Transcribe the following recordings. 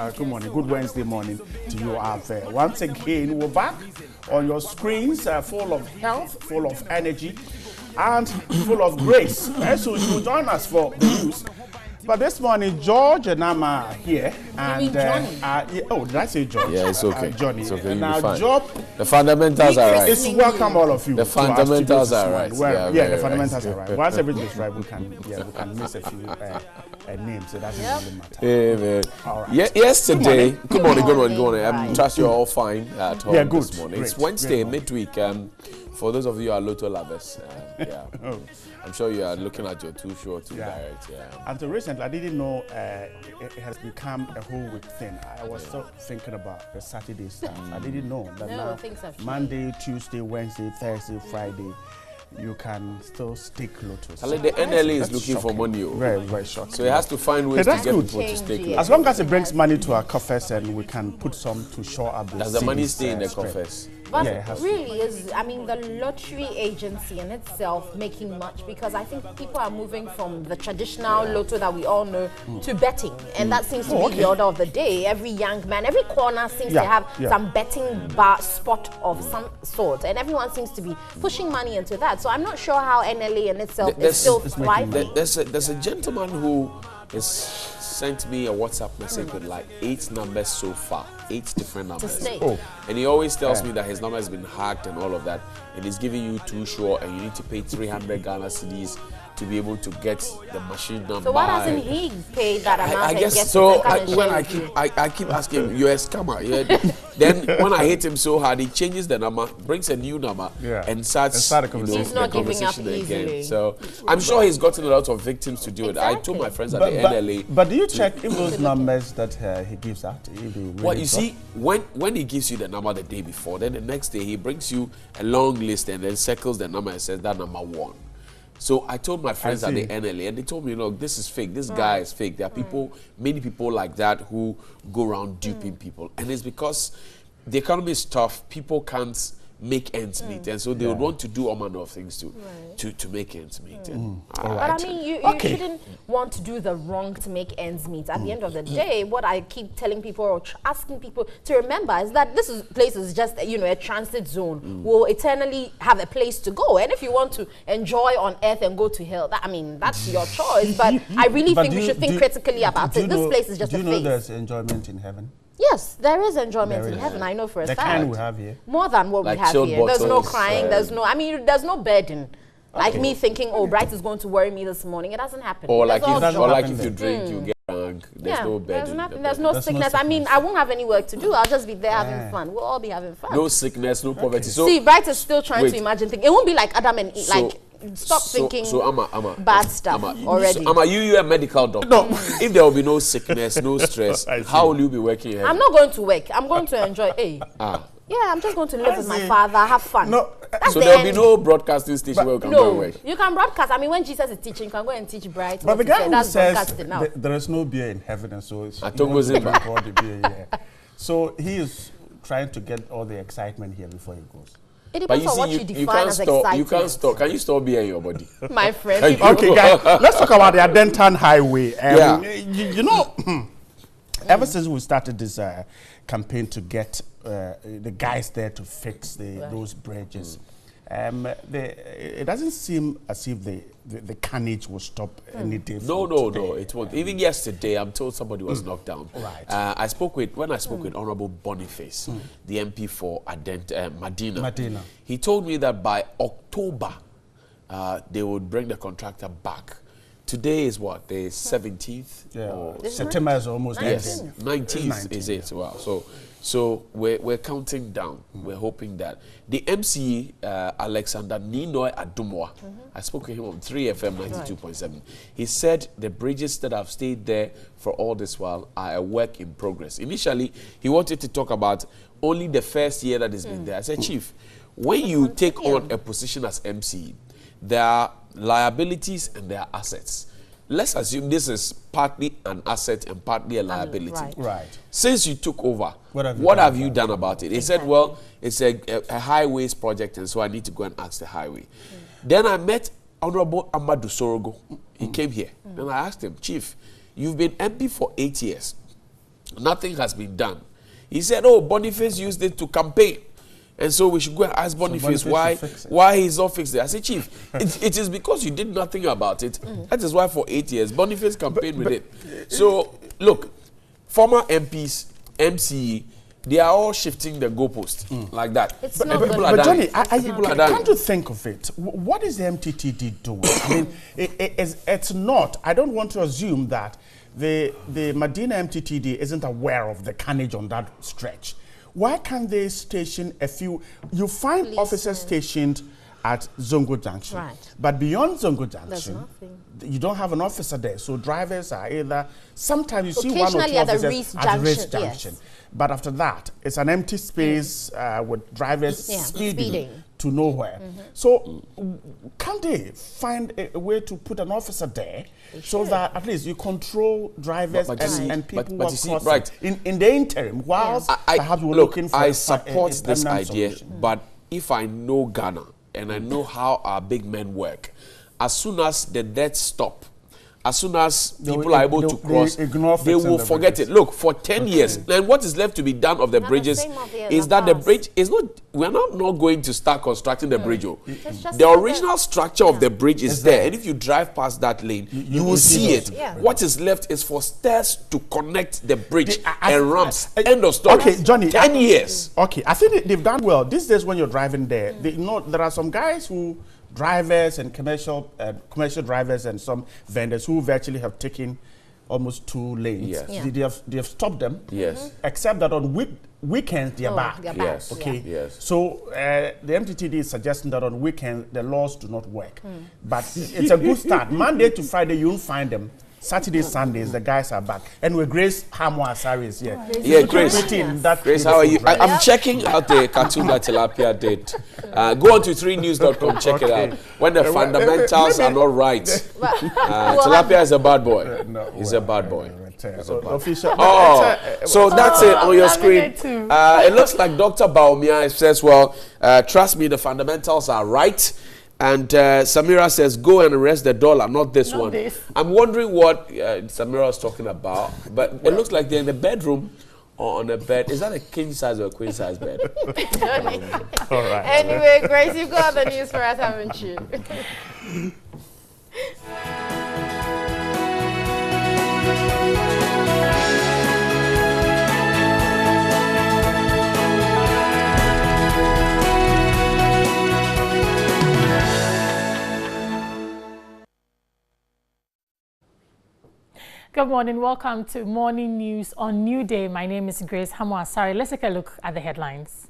Good morning. Good Wednesday morning to you out there. Once again, we're back on your screens, full of health, full of energy, and full of grace. So you join us for the news. But this morning, George and Amma here. And oh, did I say George? Yeah, it's okay. Johnny. It's okay. Now, Job. The fundamentals are right. It's welcome all of you. The fundamentals are right. Well, yeah, the fundamentals are right. Once everything is right, we can miss a few names. So that doesn't really matter. All right. Yesterday, good morning. I trust you're all fine at home this morning. It's Wednesday, midweek. For those of you who are Lotto lovers, I'm sure you are looking at your too short, too direct. Yeah. Until recently, I didn't know it has become a whole week thing. I was still thinking about the Saturday stuff. I didn't know that now Monday, Tuesday, Wednesday, Thursday, Friday, you can still stake Lotto. The NLA is looking for money. Very, very short. So it has to find ways to get people to stake Lotto. As long as it brings money to our coffers and we can put some to shore up the Does the money stay in the coffers? But really is, I mean, the lottery agency in itself making much, because I think people are moving from the traditional lotto that we all know to betting. And that seems to be the order of the day. Every young man, every corner seems to have some betting bar spot of some sort. And everyone seems to be pushing money into that. So I'm not sure how NLA in itself is still thriving. There's a gentleman who has sent me a WhatsApp message with like 8 numbers so far. 8 different numbers. And he always tells me that his number has been hacked and all of that. And he's giving you too short and you need to pay 300 Ghana cedis to be able to get the machine number. So why doesn't he pay that amount? I guess so. I keep asking him, you're a scammer. Then when I hit him so hard, he changes the number, brings a new number, and starts the conversation. He's not giving up easily. Again. So I'm sure he's gotten a lot of victims to do it. I told my friends at the NLA. But do you check if those numbers that he gives out? Well, you see, when he gives you the number the day before, then the next day he brings you a long list and then circles the number and says that number 1. So I told my friends at the NLA, and they told me, look, this is fake. This guy is fake. There are people, many people like that who go around duping people. And it's because the economy is tough. People can't make ends meet. And so they would want to do all manner of things to make ends meet. But I mean, you shouldn't want to do the wrong to make ends meet. At the end of the day, what I keep telling people or asking people to remember is that this place is just, a transit zone. We'll eternally have a place to go. And if you want to enjoy on earth and go to hell, that's your choice. But I really think we should think critically about it. This place is just a phase. Do you know there's enjoyment in heaven? Yes, there is enjoyment in heaven. I know for a fact. The kind we have here. More than what we have here. There's no crying. There's no burden. Like me thinking, Bright is going to worry me this morning. It doesn't happen. Or like if you drink, you get drunk. There's no burden. There's no sickness. I mean, I won't have any work to do. I'll just be there having fun. We'll all be having fun. No sickness, no poverty. So see, Bright is still trying to imagine things. It won't be like Adam and Eve. Stop thinking bad stuff already. You're a medical doctor. No. If there will be no sickness, no stress, how will you be working here? I'm not going to work. I'm going to enjoy. Yeah, I'm just going to live with my father, have fun. No. So there will be no broadcasting station where you can go and work. You can broadcast. I mean, when Jesus is teaching, you can go and teach Bright. But the guy who says there is no beer in heaven, and so it's all the beer here. So he is trying to get all the excitement here before he goes. It depends on what you define as excitement. You can't stop. Can you store beer in your body? My friend. Okay, guys, let's talk about the Adentan Highway. Ever since we started this campaign to get the guys there to fix those bridges, it doesn't seem as if the carnage will stop any day. No, it won't. Even yesterday, I'm told somebody was knocked down. Right. I spoke with Honorable Boniface, the MP for Medina. He told me that by October, they would bring the contractor back. Today is what? The 17th? Yeah. September is almost ending. Yes, 19th is it. Wow. So we're counting down. We're hoping that the MC Alexander Ninoy Adumwa, I spoke to him on 3FM 92.7. He said the bridges that have stayed there for all this while are a work in progress. Initially, he wanted to talk about only the first year that it's been there. I said, Chief, when you take on a position as MC, there are liabilities and there are assets. Let's assume this is partly an asset and partly a liability. Right. Since you took over, what have you done about it? He said, well, it's a highways project, and so I need to go and ask the highway. Then I met Honorable Amadou Sorogo. He came here. And I asked him, Chief, you've been MP for 8 years. Nothing has been done. He said, oh, Boniface used it to campaign. And so we should go and ask Boniface why he's not fixed it. I said, Chief, it is because you did nothing about it. That is why for 8 years, Boniface campaigned with it. So, look, former MPs, MCE, they are all shifting the goalpost like that. It's But Johnny, come to think of it, what is the MTTD doing? I mean, it's not, I don't want to assume that the Medina MTTD isn't aware of the carnage on that stretch. Why can't they station a few? You find police officers stationed at Zongo Junction. Right. But beyond Zongo Junction, you don't have an officer there. So drivers are either, sometimes you see one or two officers at the Race Junction. Yes. But after that, it's an empty space with drivers speeding to nowhere. So can't they find a way to put an officer there so that at least you control drivers and people who are crossing in the interim whilst perhaps we're looking for I support this idea, but if I know Ghana and I know how our big men work, as soon as the deaths stop, as soon as people are able to cross, they will forget it. Look, for 10 years, then what is left to be done of the bridges is that the bridge is not, we're not going to start constructing the bridge. The original structure of the bridge is there. And if you drive past that lane, you will see it. What is left is for stairs to connect the bridge and ramps. End of story. Okay, Johnny. 10 years. Okay, I think they've done well. These days when you're driving there, there are some guys who, drivers and commercial drivers and some vendors who virtually have taken almost 2 lanes. Yes. They have stopped them. Yes. Except that on weekends they are back. Yes. Okay. Yes. So the MTTD is suggesting that on weekends the laws do not work. But it's a good start. Monday to Friday you won't find them. Saturday, Sundays, the guys are back. And with Grace Hamo Asari is here. Yeah, Grace. Grace, how are you? I'm checking out the cartoon that Tilapia did. Go on to 3news.com, check it out. When the fundamentals are not right. Tilapia is a bad boy. He's a bad boy. So that's it on your screen. It looks like Dr. Baumia says, well, trust me, the fundamentals are right. And Samira says, go and arrest the dollar, not this one. I'm wondering what Samira is talking about, but it looks like they're in the bedroom or on a bed. Is that a king size or a queen size bed? All right. Anyway, Grace, you've got the news for us, haven't you? Good morning. Welcome to Morning News on Newday. My name is Grace Hamo. Sorry, let's take a look at the headlines.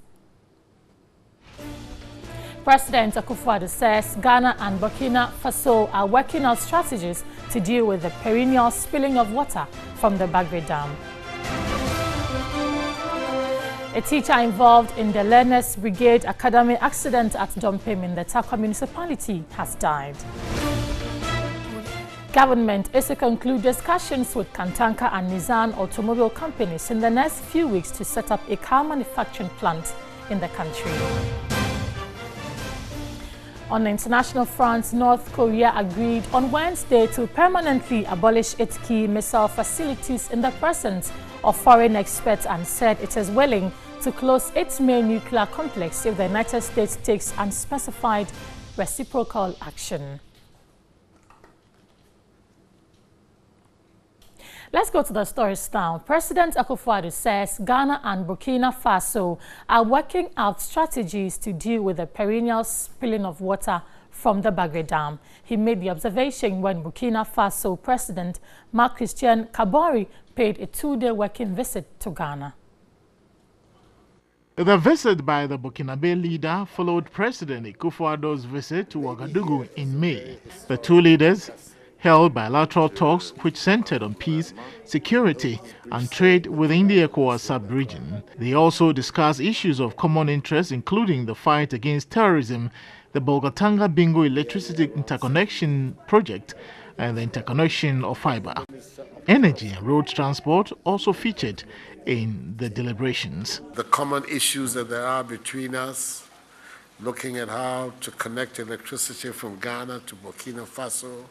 President Akufo-Addo says Ghana and Burkina Faso are working out strategies to deal with the perennial spilling of water from the Bagre Dam. A teacher involved in the Learners Brigade Academy accident at Dompem in the Takwa municipality has died. Government is to conclude discussions with Kantanka and Nizan automobile companies in the next few weeks to set up a car manufacturing plant in the country. On the international front, North Korea agreed on Wednesday to permanently abolish its key missile facilities in the presence of foreign experts and said it is willing to close its main nuclear complex if the United States takes unspecified reciprocal action. Let's go to the stories now. President Akufo-Addo says Ghana and Burkina Faso are working out strategies to deal with the perennial spilling of water from the Bagre Dam. He made the observation when Burkina Faso President Marc-Christian Kabori paid a 2-day working visit to Ghana. The visit by the Burkinabe leader followed President Akufo-Addo's visit to Ouagadougou in May. The two leaders held bilateral talks which centered on peace, security, and trade within the ECOWAS sub-region. They also discussed issues of common interest, including the fight against terrorism, the Bolgatanga Bingo electricity interconnection project, and the interconnection of fiber. Energy and road transport also featured in the deliberations. The common issues that there are between us, looking at how to connect electricity from Ghana to Burkina Faso,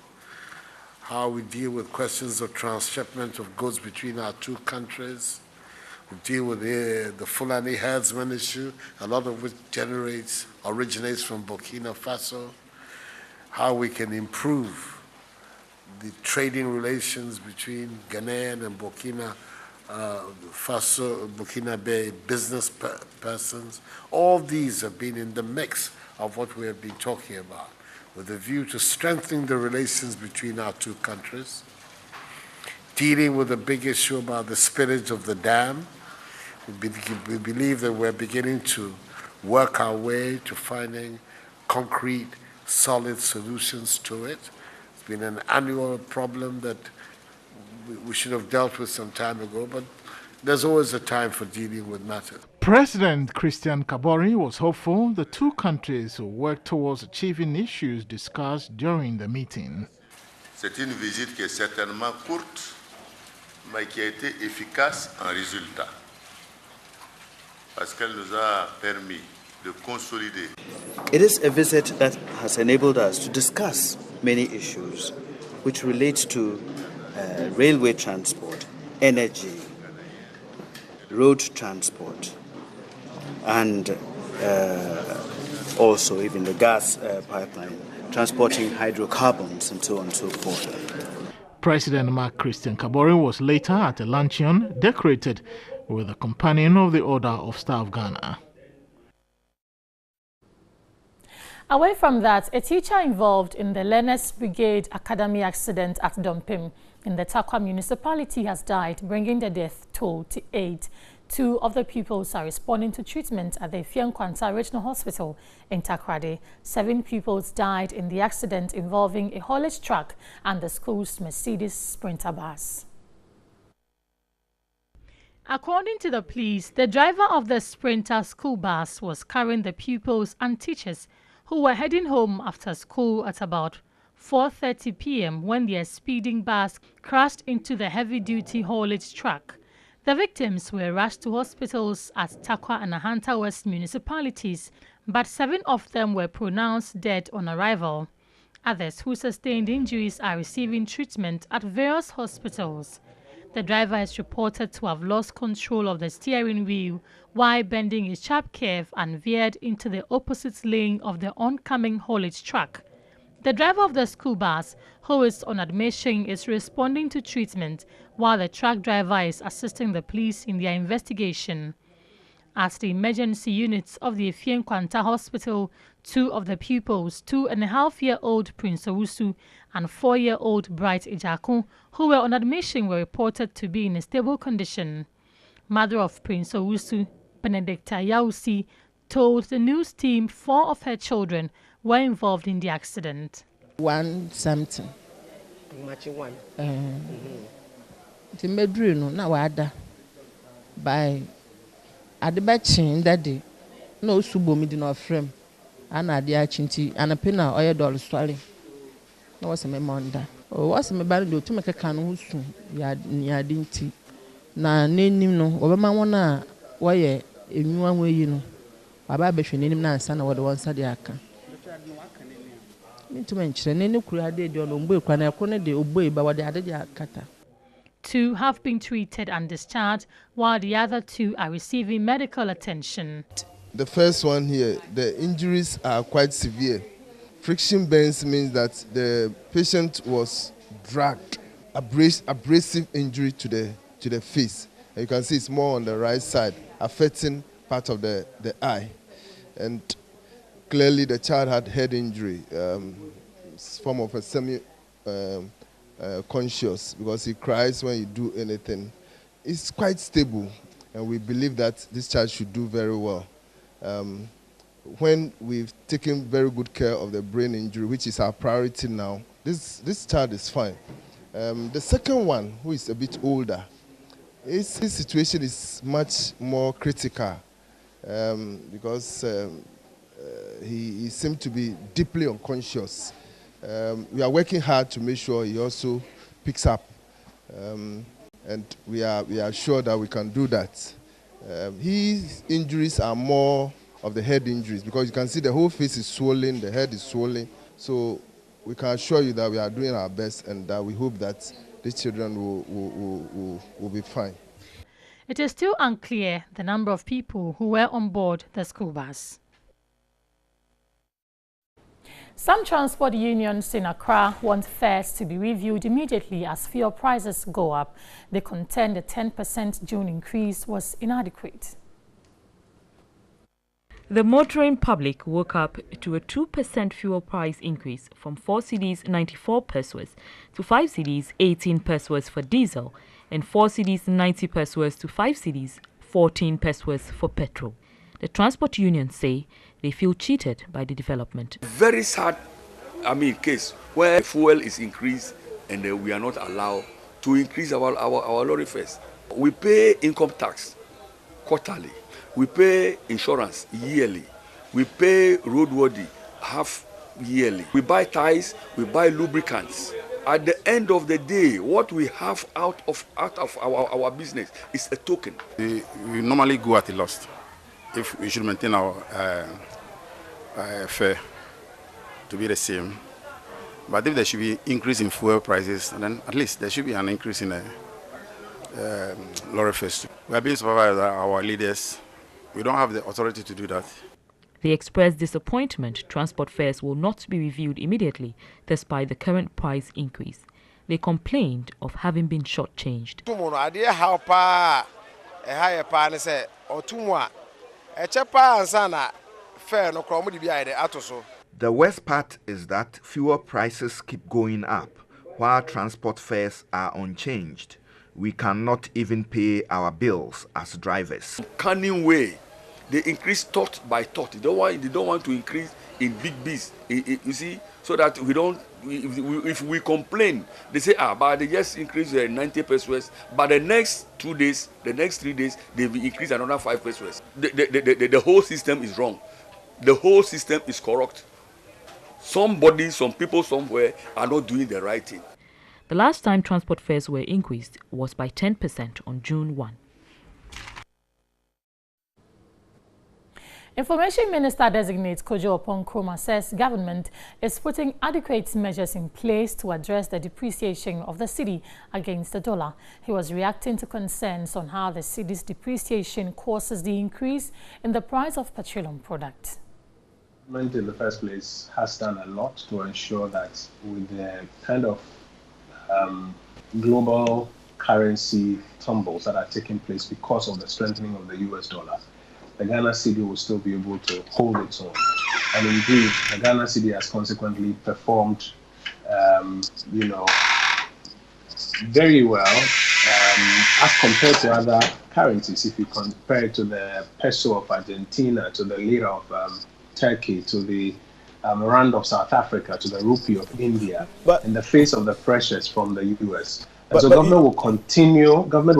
how we deal with questions of transshipment of goods between our two countries, We deal with the Fulani herdsman issue, a lot of which originates from Burkina Faso. How we can improve the trading relations between Ghanaian and Burkina Bay business persons. All these have been in the mix of what we have been talking about, with a view to strengthening the relations between our two countries, dealing with the big issue about the spillage of the dam. We believe that we're beginning to work our way to finding concrete, solid solutions to it. It's been an annual problem that we should have dealt with some time ago, but there's always a time for dealing with matters. President Christian Kabori was hopeful the two countries will work towards achieving issues discussed during the meeting. C'est une visite qui est certainement courte, mais qui a été efficace en résultat, parce qu'elle nous a permis de consolider. It is a visit that has enabled us to discuss many issues which relate to railway transport, energy, road transport, and also even the gas pipeline, transporting hydrocarbons and so on and so forth. President Mark Christian Kabori was later at a luncheon decorated with a companion of the Order of Star of Ghana. Away from that, a teacher involved in the Learners Brigade Academy accident at Dompim in the Takwa municipality has died, bringing the death toll to 8. 2 of the pupils are responding to treatment at the Fiankwanta Regional Hospital in Takrade. 7 pupils died in the accident involving a haulage truck and the school's Mercedes Sprinter bus. According to the police, the driver of the Sprinter school bus was carrying the pupils and teachers who were heading home after school at about 4:30 p.m. when their speeding bus crashed into the heavy-duty haulage truck. The victims were rushed to hospitals at Takwa and Ahanta West municipalities, but 7 of them were pronounced dead on arrival. Others who sustained injuries are receiving treatment at various hospitals. The driver is reported to have lost control of the steering wheel while bending a sharp curve and veered into the opposite lane of the oncoming haulage truck. The driver of the school bus, who is on admission, is responding to treatment while the truck driver is assisting the police in their investigation. At the emergency units of the Fiankwanta Hospital, 2 of the pupils, 2.5-year-old Prince Owusu and 4-year-old Bright Ijaku, who were on admission, were reported to be in a stable condition. Mother of Prince Owusu, Benedicta Yausi, told the news team 4 of her children were involved in the accident. 1 something. Matching 1. The medrino na wada by adibachin that day. No subomi did not frame. Ana dia chinti anapena oye doll story. No was a memonda. O was me bari do to make a canoe soon. Ya dinti. Na name no, Obama wana waye a new one way you know. Baba Bishon name na sana what one sadiaka. To mention any created on Umbu, Kwana de Ubui, but what the other kata. 2 have been treated and discharged, while the other 2 are receiving medical attention. The first one here, the injuries are quite severe. Friction burns means that the patient was dragged, abrasive injury to the face. And you can see it's more on the right side, affecting part of the eye. And clearly the child had head injury, form of a semi-conscious, because he cries when you do anything. It's quite stable, and we believe that this child should do very well. When we've taken very good care of the brain injury, which is our priority now, this child is fine. The second one, who is a bit older, his situation is much more critical because he seemed to be deeply unconscious. We are working hard to make sure he also picks up, and we are sure that we can do that. His injuries are more of the head injuries, because you can see the whole face is swollen, the head is swollen. So we can assure you that we are doing our best, and that we hope that these children will be fine. It is still unclear the number of people who were on board the school bus. Some transport unions in Accra want fares to be reviewed immediately as fuel prices go up. They contend the 10% June increase was inadequate. The motoring public woke up to a 2% fuel price increase from 4 cedis 94 pesos to 5 cedis 18 pesos for diesel and 4 cedis 90 pesos to 5 cedis 14 pesos for petrol. The transport unions say they feel cheated by the development. Very sad, case where fuel is increased and we are not allowed to increase our lorry fares. We pay income tax quarterly. We pay insurance yearly. We pay roadworthy half yearly. We buy tires, we buy lubricants. At the end of the day, what we have out of our business is a token. We normally go at a loss if we should maintain our fare to be the same. But if there should be increase in fuel prices, then at least there should be an increase in lorry fares. We are being supervised by our leaders. We don't have the authority to do that. They expressed disappointment transport fares will not be reviewed immediately despite the current price increase. They complained of having been shortchanged. The worst part is that fuel prices keep going up while transport fares are unchanged. We cannot even pay our bills as drivers. Cunning way, they increase thought by thought. They don't want to increase in big B's. You see, so that we don't. If we complain, they say, but they just increase 90 pesos. But the next 2 days, the next 3 days, they will increase another 5 pesos. The whole system is wrong. The whole system is corrupt. Some people somewhere are not doing the right thing. The last time transport fares were increased was by 10% on June 1. Information Minister Designate Kojo Oppong-Nkrumah says government is putting adequate measures in place to address the depreciation of the cedi against the dollar. He was reacting to concerns on how the cedi's depreciation causes the increase in the price of petroleum products. Government in the first place has done a lot to ensure that with the kind of global currency tumbles that are taking place because of the strengthening of the US dollar, the Ghana cedi will still be able to hold its own. And indeed, the Ghana cedi has consequently performed, very well as compared to other currencies. If you compare it to the peso of Argentina, to the lira of Turkey, to the rand of South Africa, to the rupee of India, in the face of the pressures from the US. And so government will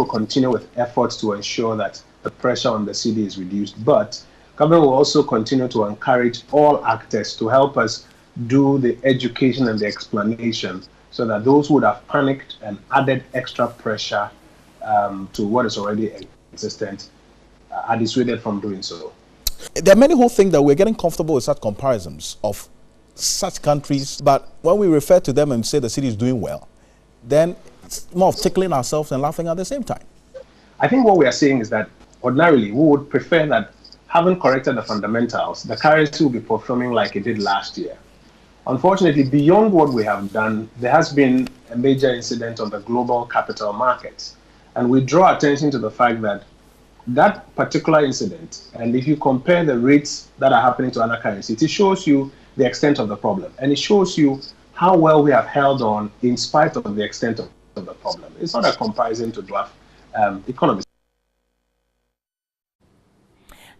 continue with efforts to ensure that the pressure on the cedi is reduced. But government will also continue to encourage all actors to help us do the education and the explanation so that those who would have panicked and added extra pressure to what is already existent are dissuaded from doing so. There are many who think that we're getting comfortable with such comparisons of such countries, but when we refer to them and say the city is doing well, then it's more of tickling ourselves and laughing at the same time. I think what we are saying is that ordinarily we would prefer that, having corrected the fundamentals, the currency will be performing like it did last year. Unfortunately, beyond what we have done, there has been a major incident on the global capital markets. And we draw attention to the fact that that particular incident, and if you compare the rates that are happening to other currencies, it shows you the extent of the problem. And it shows you how well we have held on in spite of the extent of the problem. It's not a comparison to dwarf economies.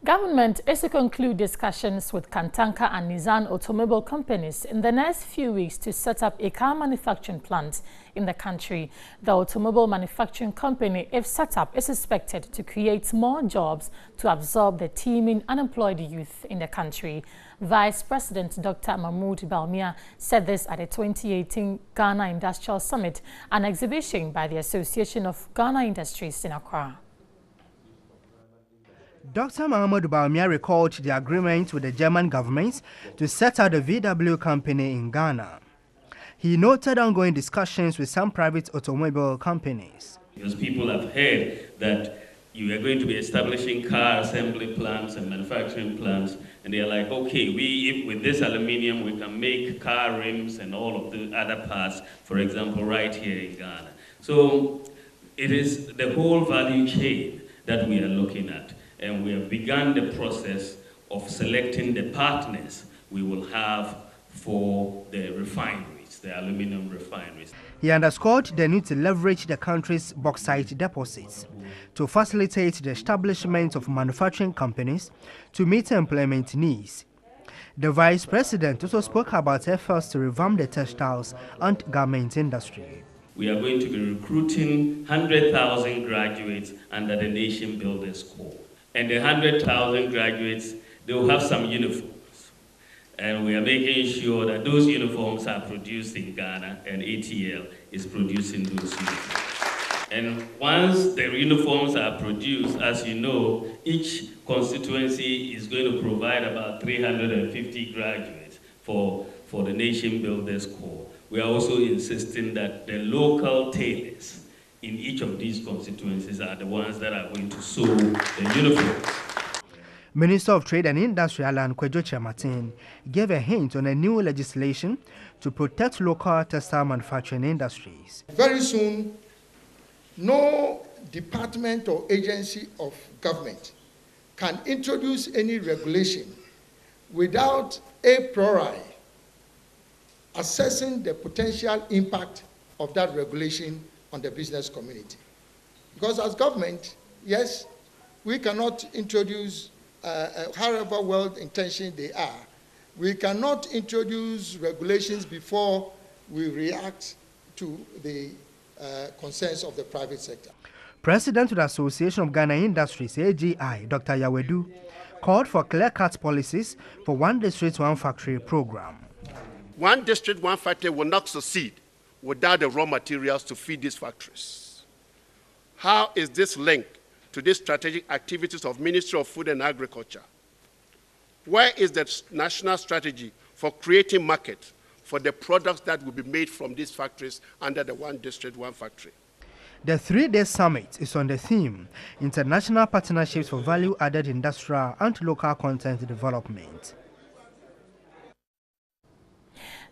Government is to conclude discussions with Kantanka and Nissan automobile companies in the next few weeks to set up a car manufacturing plant in the country. The automobile manufacturing company, if set up, is expected to create more jobs to absorb the teeming unemployed youth in the country. Vice President Dr. Mahmoud Balmia said this at the 2018 Ghana Industrial Summit, an exhibition by the Association of Ghana Industries in Accra. Dr. Mahmoud Balmia recalled the agreement with the German government to set up the VW company in Ghana. He noted ongoing discussions with some private automobile companies. Because people have heard that, you are going to be establishing car assembly plants and manufacturing plants, and they're like, okay, with this aluminium, we can make car rims and all of the other parts, for example, right here in Ghana. So it is the whole value chain that we are looking at, and we have begun the process of selecting the partners we will have for the refineries, the aluminum refineries. He underscored the need to leverage the country's bauxite deposits to facilitate the establishment of manufacturing companies to meet employment needs. The Vice President also spoke about efforts to revamp the textiles and garment industry. We are going to be recruiting 100,000 graduates under the Nation Builders Corps. And the 100,000 graduates, they will have some uniforms. And we are making sure that those uniforms are produced in Ghana, and ATL is producing those uniforms. And once the uniforms are produced, as you know, each constituency is going to provide about 350 graduates for the Nation Builders Corps. We are also insisting that the local tailors in each of these constituencies are the ones that are going to sew the uniforms. Minister of Trade and Industry Alan Kwadwo Kyerematen gave a hint on a new legislation to protect local textile manufacturing industries. Very soon, no department or agency of government can introduce any regulation without a priori assessing the potential impact of that regulation on the business community. Because as government, yes, we cannot introduce however well-intentioned they are, we cannot introduce regulations before we react to the concerns of the private sector. President of the Association of Ghana Industries, AGI, Dr. Yawedu, called for clear-cut policies for one district, one factory program. One district, one factory will not succeed without the raw materials to feed these factories. How is this linked to these strategic activities of Ministry of Food and Agriculture? Where is the national strategy for creating market for the products that will be made from these factories under the one district, one factory? The 3-day summit is on the theme International Partnerships for Value-Added Industrial and Local Content Development.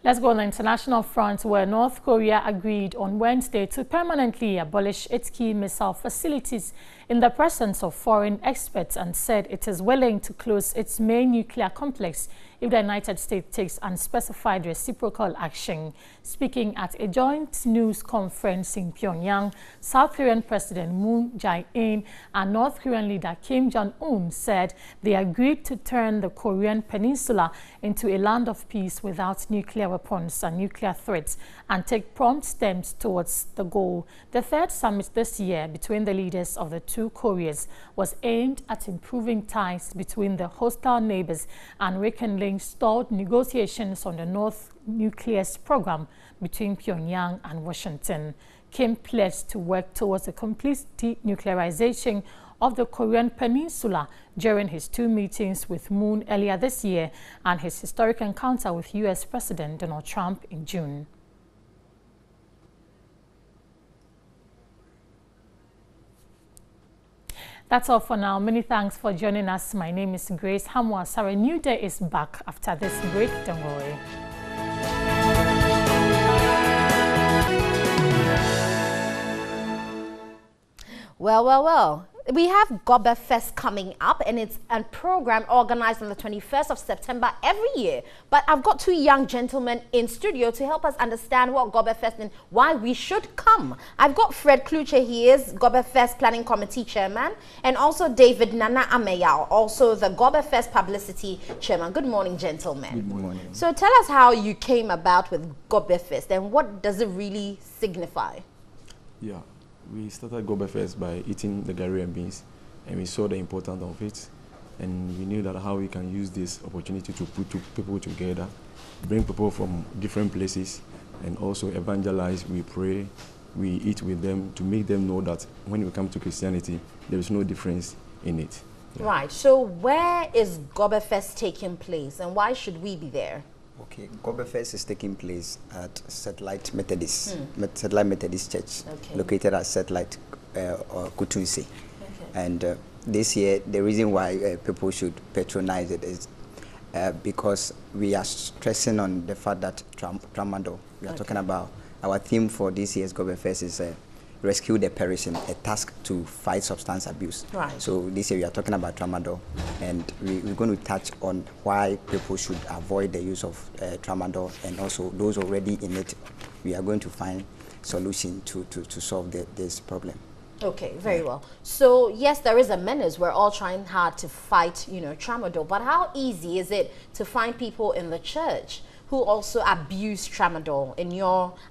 Let's go on the international front, where North Korea agreed on Wednesday to permanently abolish its key missile facilities in the presence of foreign experts, and said it is willing to close its main nuclear complex if the United States takes unspecified reciprocal action. Speaking at a joint news conference in Pyongyang, South Korean President Moon Jae-in and North Korean leader Kim Jong-un said they agreed to turn the Korean peninsula into a land of peace without nuclear weapons and nuclear threats, and take prompt steps towards the goal. The third summit this year between the leaders of the two Koreas was aimed at improving ties between the hostile neighbors and rekindling stalled negotiations on the North nuclear program between Pyongyang and Washington. Kim pledged to work towards a complete denuclearization of the Korean peninsula during his two meetings with Moon earlier this year and his historic encounter with U.S. President Donald Trump in June. That's all for now. Many thanks for joining us. My name is Grace Hamwa. Sorry, Newday is back after this break. Don't worry. Well. We have Gobe Fest coming up, and it's a program organized on the 21st of September every year. But I've got two young gentlemen in studio to help us understand what Gobe Fest and why we should come. I've got Fred Kluche, he is Gobe Fest Planning Committee Chairman, and also David Nana Ameyao, also the Gobe Fest Publicity Chairman. Good morning, gentlemen. Good morning. So tell us how you came about with Gobe Fest and what does it really signify? Yeah. We started Gobe Fest by eating the gari and beans, and we saw the importance of it, and we knew that how we can use this opportunity to put people together, bring people from different places, and also evangelize. We pray, we eat with them to make them know that when we come to Christianity, there is no difference in it. Yeah. Right. So where is Gobe Fest taking place, and why should we be there? Okay, Gobe Fest is taking place at Satellite Methodist, Satellite Methodist Church, located at Satellite Kutusi. And this year, the reason why people should patronize it is because we are stressing on the fact that tramadol, we are talking about, our theme for this year's Gobe Fest is Rescue the Perishing, a task to fight substance abuse. Right. So this year we are talking about tramadol, and we're going to touch on why people should avoid the use of tramadol, and also those already in it, we are going to find solution to solve this problem. Okay, very well. So yes, there is a menace. We're all trying hard to fight, tramadol. But how easy is it to find people in the church who also abuse tramadol?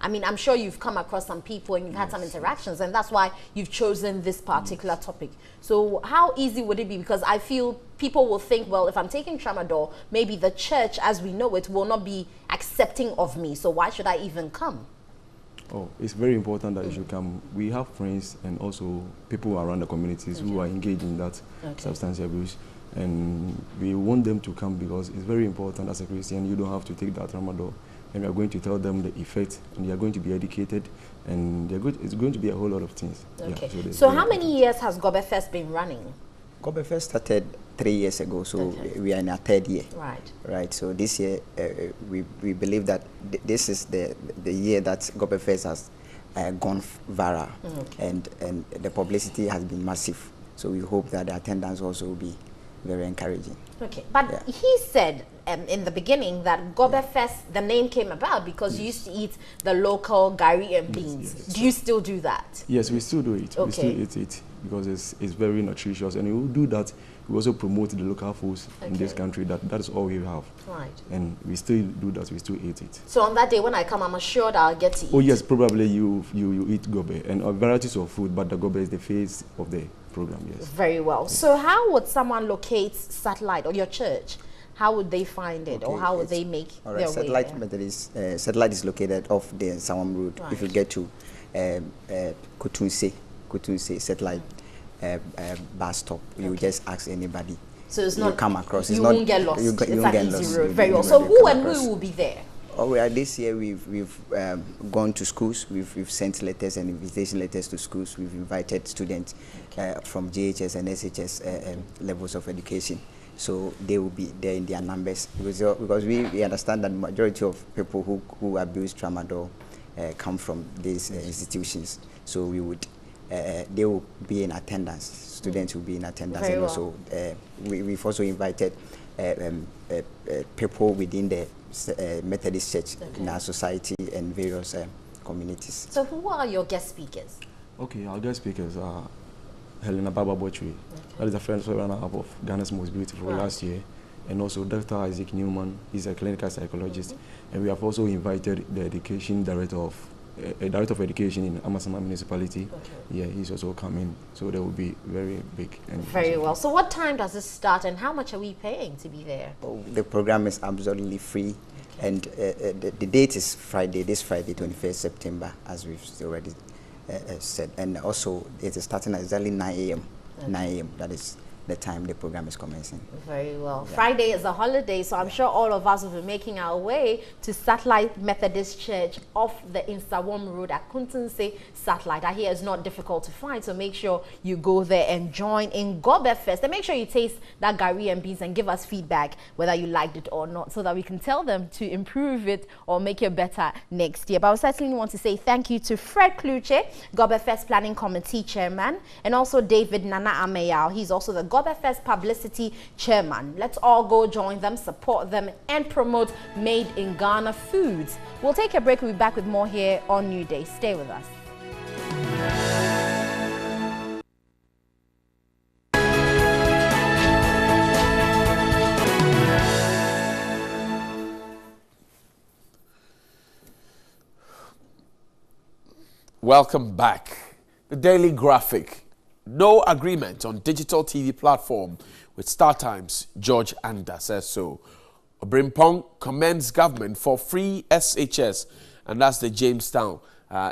I'm sure you've come across some people and you've had some interactions, and that's why you've chosen this particular topic. So how easy would it be? Because I feel people will think, well, if I'm taking tramadol, maybe the church as we know it will not be accepting of me. So why should I even come? Oh, it's very important that you should come. We have friends and also people around the communities who are engaged in that substance abuse, and we want them to come because it's very important. As a Christian, you don't have to take that tramadol, and we are going to tell them the effect, and they are going to be educated, and it's going to be a whole lot of things. Okay. Yeah, so how many years has Gobe Fest been running? Gobe Fest started 3 years ago, so we are in our 3rd year. Right. So this year, we believe that this is the year that Gobe Fest has gone viral, and the publicity has been massive. So we hope that the attendance also will be very encouraging. Okay, but he said in the beginning that Gobe Fest, the name came about because you used to eat the local gari and beans. Do you still do that? Yes, we still do it. We still eat it because it's very nutritious, and we will do that. We also promote the local foods in this country. That is all we have. Right. And we still do that. We still eat it. So on that day when I come, I'm assured I'll get to eat. Oh yes, probably you eat gobe and varieties of food, but the gobe is the face of the program. Yes. Very well. Yes. So how would someone locate Satellite or your church? How would they find it, or how would they make their Satellite way Methodist, Satellite is located off the Sawam Road. If you get to Kutunse Satellite bus stop, you just ask anybody. So it's not, you come across. You won't get lost. It's an easy road. Very well. So who will be there? Oh, well, this year we've gone to schools. We've sent letters and invitation letters to schools. We've invited students from JHS and SHS levels of education. So they will be there in their numbers because we understand that the majority of people who abuse tramadol come from these institutions. So we would they will be in attendance. Students will be in attendance. Very and also we've also invited people within the Methodist Church in our society and various communities. So who are your guest speakers? Okay, our guest speakers are Helena Baba Bochwe. That is a friend runner-up of Ghana's Most Beautiful last year. And also Dr. Isaac Newman, he's a clinical psychologist. And we have also invited the education director of education in Amasama municipality. Yeah, he's also coming. So they will be very big. And very well. So what time does this start and how much are we paying to be there? Oh, the program is absolutely free. And the date is Friday, this Friday, 21st September, as we've already said. And also it is starting at exactly 9 a.m. 9 a.m. That is the time the program is commencing. Very well. Yeah. Friday is a holiday, so I'm sure all of us will be making our way to Satellite Methodist Church off the Insawam Road at Kuntunse Satellite. I hear it's not difficult to find, so make sure you go there and join in Gobe Fest. And make sure you taste that gari and beans and give us feedback whether you liked it or not, so that we can tell them to improve it or make it better next year. But I certainly want to say thank you to Fred Kluche, Gobe Fest Planning Committee Chairman, and also David Nana Ameyao. He's also the Gobe Fest Publicity Chairman. Let's all go join them, support them, and promote made in Ghana foods. We'll take a break. We'll be back with more here on Newday. Stay with us. Welcome back. The Daily Graphic. No agreement on digital TV platform with StarTimes. George Anda says so. Obrimpong commends government for free SHS, and that's the Jamestown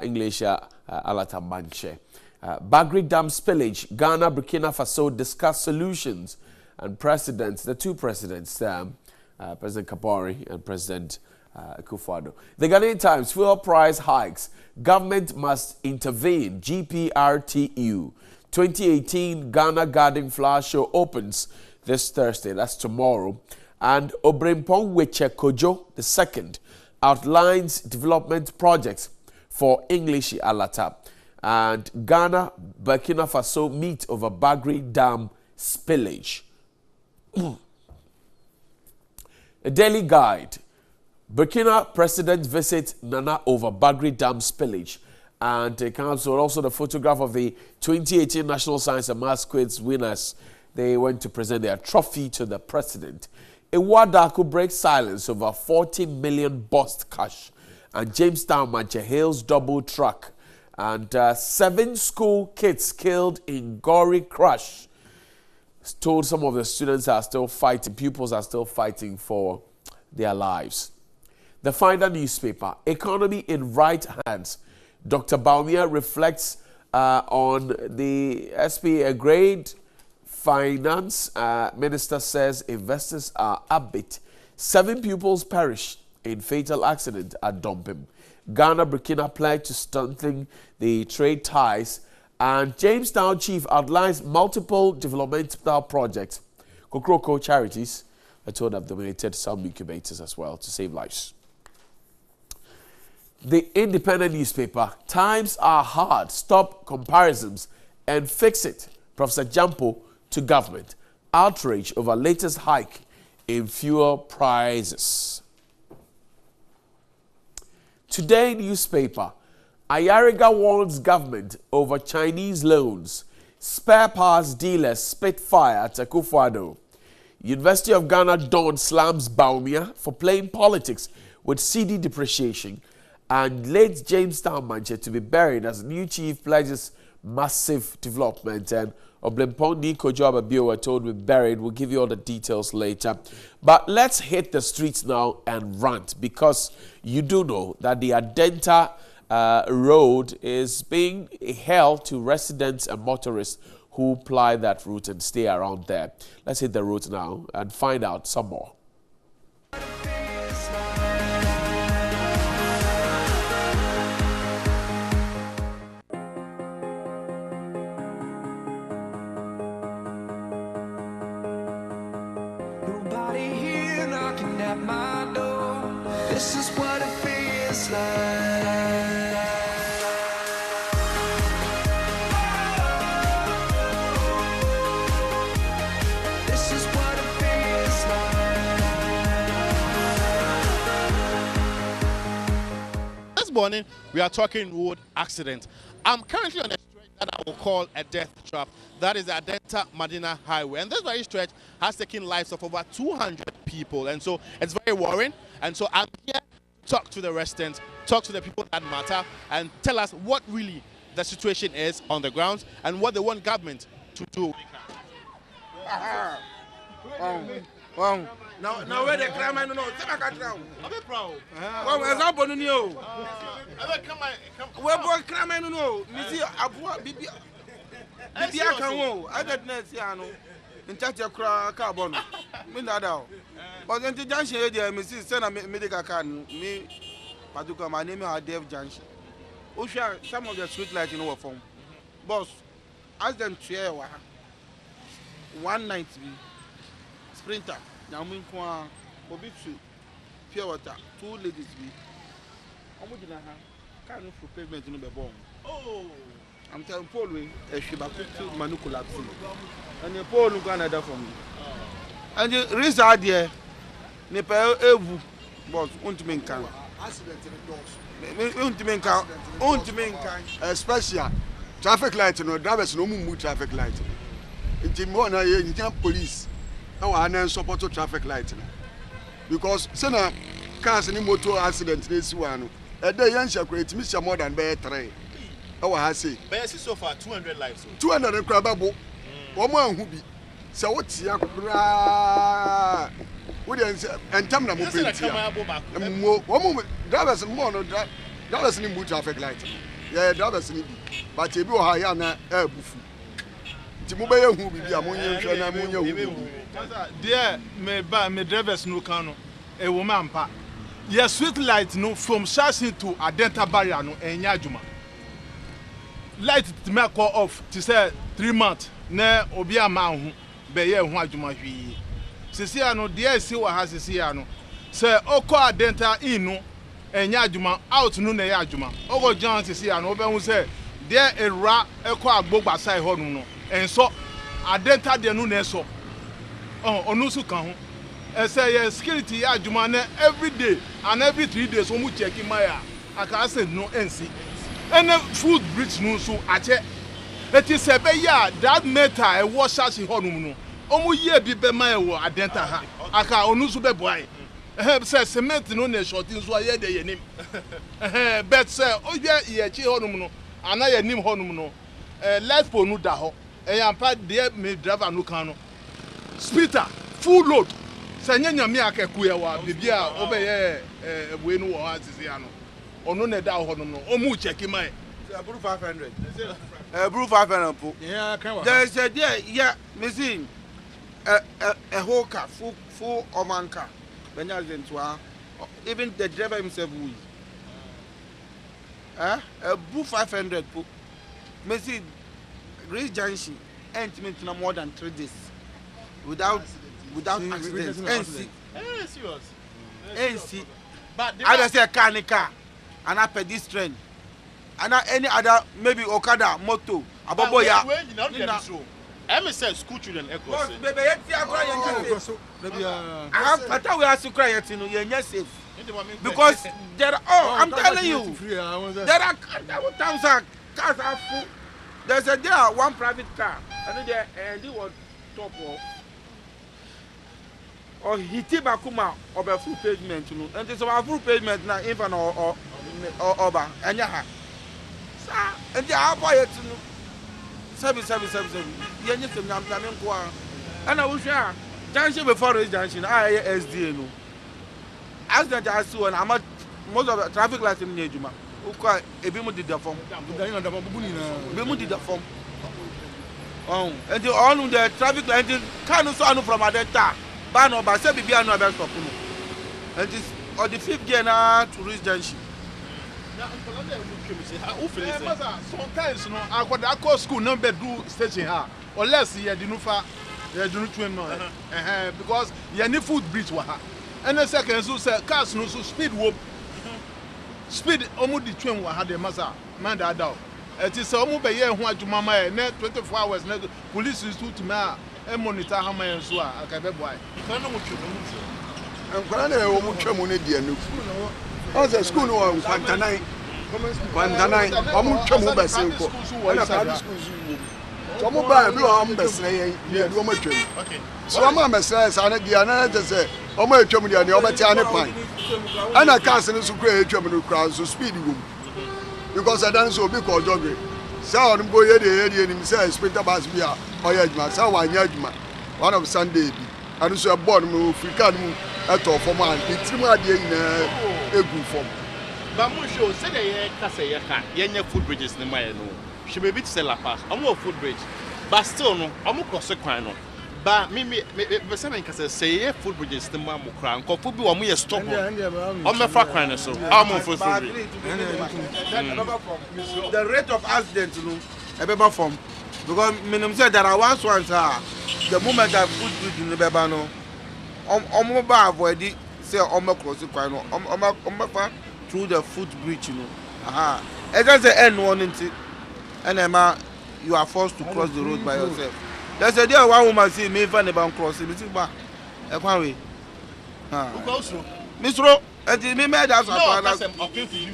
English Alata Manche. Bagri Dam spillage, Ghana, Burkina Faso discuss solutions, and the two presidents, President Kabore and President Akufo-Addo. The Ghanaian Times, fuel price hikes, government must intervene, GPRTU. 2018 Ghana Garden Flower Show opens this Thursday, that's tomorrow. And Obrempong Weche Kojo II outlines development projects for English Alata. And Ghana, Burkina Faso meet over Bagri Dam spillage. A daily guide. Burkina President visits Nana over Bagri Dam spillage. And council also the photograph of the 2018 National Science and Maths Quiz winners. They went to present their trophy to the president. Iwada could break silence over 40 million bust cash. And Jamestown Manche hails double truck. And 7 school kids killed in gory crash. Told some of the students are still fighting, pupils are still fighting for their lives. The Finder newspaper, economy in right hands. Dr. Baumia reflects on the SPA grade. Finance Minister says investors are upbeat. 7 pupils perished in fatal accident at Dompim. Ghana, Burkina pledge to strengthen the trade ties. And Jamestown Chief outlines multiple developmental projects. Kokroko Charities are told have donated some incubators as well to save lives. The Independent newspaper, times are hard, stop comparisons and fix it. Professor Jampo to government. Outrage over latest hike in fuel prices. Today newspaper, Ayariga warns government over Chinese loans. Spare parts dealers spit fire at Akufo-Addo. University of Ghana Don slams Baumia for playing politics with CD depreciation. And late Jamestown Manche to be buried as new chief pledges massive development. And Oblempong Kojo Ababio were told we're buried. We'll give you all the details later. But let's hit the streets now and rant, because you do know that the Adenta road is being held to residents and motorists who ply that route and stay around there. Let's hit the route now and find out some more. This is what it feels like. This is what it feels like. This morning, we are talking road accident. I'm currently on a stretch that I will call a death trap. That is the Adenta Madina Highway. And this very stretch has taken lives of over 200 people. And so it's very worrying. And so I'm here to talk to the residents, talk to the people that matter, and tell us what really the situation is on the ground and what they want government to do. Now where the crime I don't know. I'm proud. Well, example no new. Where boy crime I don't know. Me see abua bibi. Bibi akanwo. I don't know see ano. In charge of carbon. Me nada. But then the junction here, me see send a medical card. Me, Paduka, my name is Dave Junction. Usha, some of the street lights in our form. Boss, ask them to hear 190 sprinter. Now me kwa Bobitu, pure water, 2 ladies be. Omujina ha, can't for pavement in the bomb. Oh, I'm telling Paul we a shibaku manu collapse. And the Paul look another for me. And the result there, Nepa Evu, but Untimenkan. Especially traffic light, no drivers, no move traffic light. In Timona, you can't police. Now I know support traffic light. Because Sena cars any motor accident this one. A day young shall create Mr. more than bear tray. Oh, I say. Best is so far 200 lives. 200 crababo. One more who be. So what's your what is and tell me one moment drivers more no drivers in move traffic light. Yeah, drivers in but you go higher na bufu. Timubaya who be ammonia. Dear, me drivers no cano, a woman pa. Yes, street light no from Shashi to Adenta barrier no and Yajuma. Light to make call off to say 3 months na obi ama ho be ye ho adwuma hwi sisia no de esi wa ha sisia no se okọ adenta inu enya adwuma out no na ye adwuma ogo John sisia no obe hu se de era ekọ agbogba sai ho no enso adenta de no na eso onu su kan ho say yes, security ya adwuma na every day and every 3 days omu check my aka say no NC and food bridge no so ache it is a be ya that meter e wash as he honum no omu ye bi be my wo adenta ha aka onu so be boy say cement no na short so aye de yenim but say o ye chi honum no ana yenim honum no life po no da ho e yampa de me driver no kan no speeder full load sanya nyame akaku ya wa bibia obeye ebue no wo asisi ano ono na da ho no omu check mai aburu 500 aburu 500 po yeah kan wa there said yeah missing a whole car full omanka benya zentua even the driver himself will aburu 500 po missing Grace Junction entiment na more than 3 days without accidents. NC. Serious. NC. But I just say car and a pedestrian and any other maybe Okada, moto, abobo ya. MSL school children echo. Baby, I thought we have to cry at you're safe. Because there are I'm telling you there are times cars are full. There's a one private car and they was top of or hiti bakuma or be full pavement no and so full pavement na infant or oba anya ha sa and they are boy no 7 yenye sem na nko a ana wo hwa junction before this junction SDA no accident as one am most of the traffic lights in ejuma ukwa ebi mu did the form ebi mu did the form and the on the traffic light can so anu from adenta ban over say bibia no be stop no and this or the 5th gear na to reach junction na sometimes no akoda call school no be do station ha unless you dey no fa you dey no train no because you need food bridge wa ha and the second so say cars no so speed wo speed omo di train wa ha dey masa man da da it is omo be ye ho adwuma ma na 24 hours na police is to ma e monitor how man so aka be boy kan no mutwe no nkwana na wo mutwe mu ne die no o say school no wa kwantanai omo twa mu ba se ko na private school so mo ba bi o am besre ye ni o ma twem so am mesre sa na dia na je se o ma twem dia ni o beti ane pan ana cars ni so kura twem no kura so speed wo because I dance so big or jogge sa on boye de ni say sprinter bus bia o ya adwuma sa wa anya adwuma one of Sunday bi anu so board mu Africa mu eto form and itrim ade nyina egu form ba mo show say dey kase ye ka ye food bridges ni mai no she be bit sell pass omo food bridge but still no omo cross kwan no ba me say me kase say ye food bridges ni ma mo kra nko fu bi omo ye stop omo fa kwan no so omo food bridge the rate of accident no e be form because minimum say there are ones the moment that food bridge in the beba no omo ba avoid say omo cross kwan no omo fa through the foot bridge, you know. It's just the end one into and you are forced to cross the road by yourself. There's a day one woman see me find about crossing, me think back. Way. Who goes through? Mr. And me made that no, okay to you.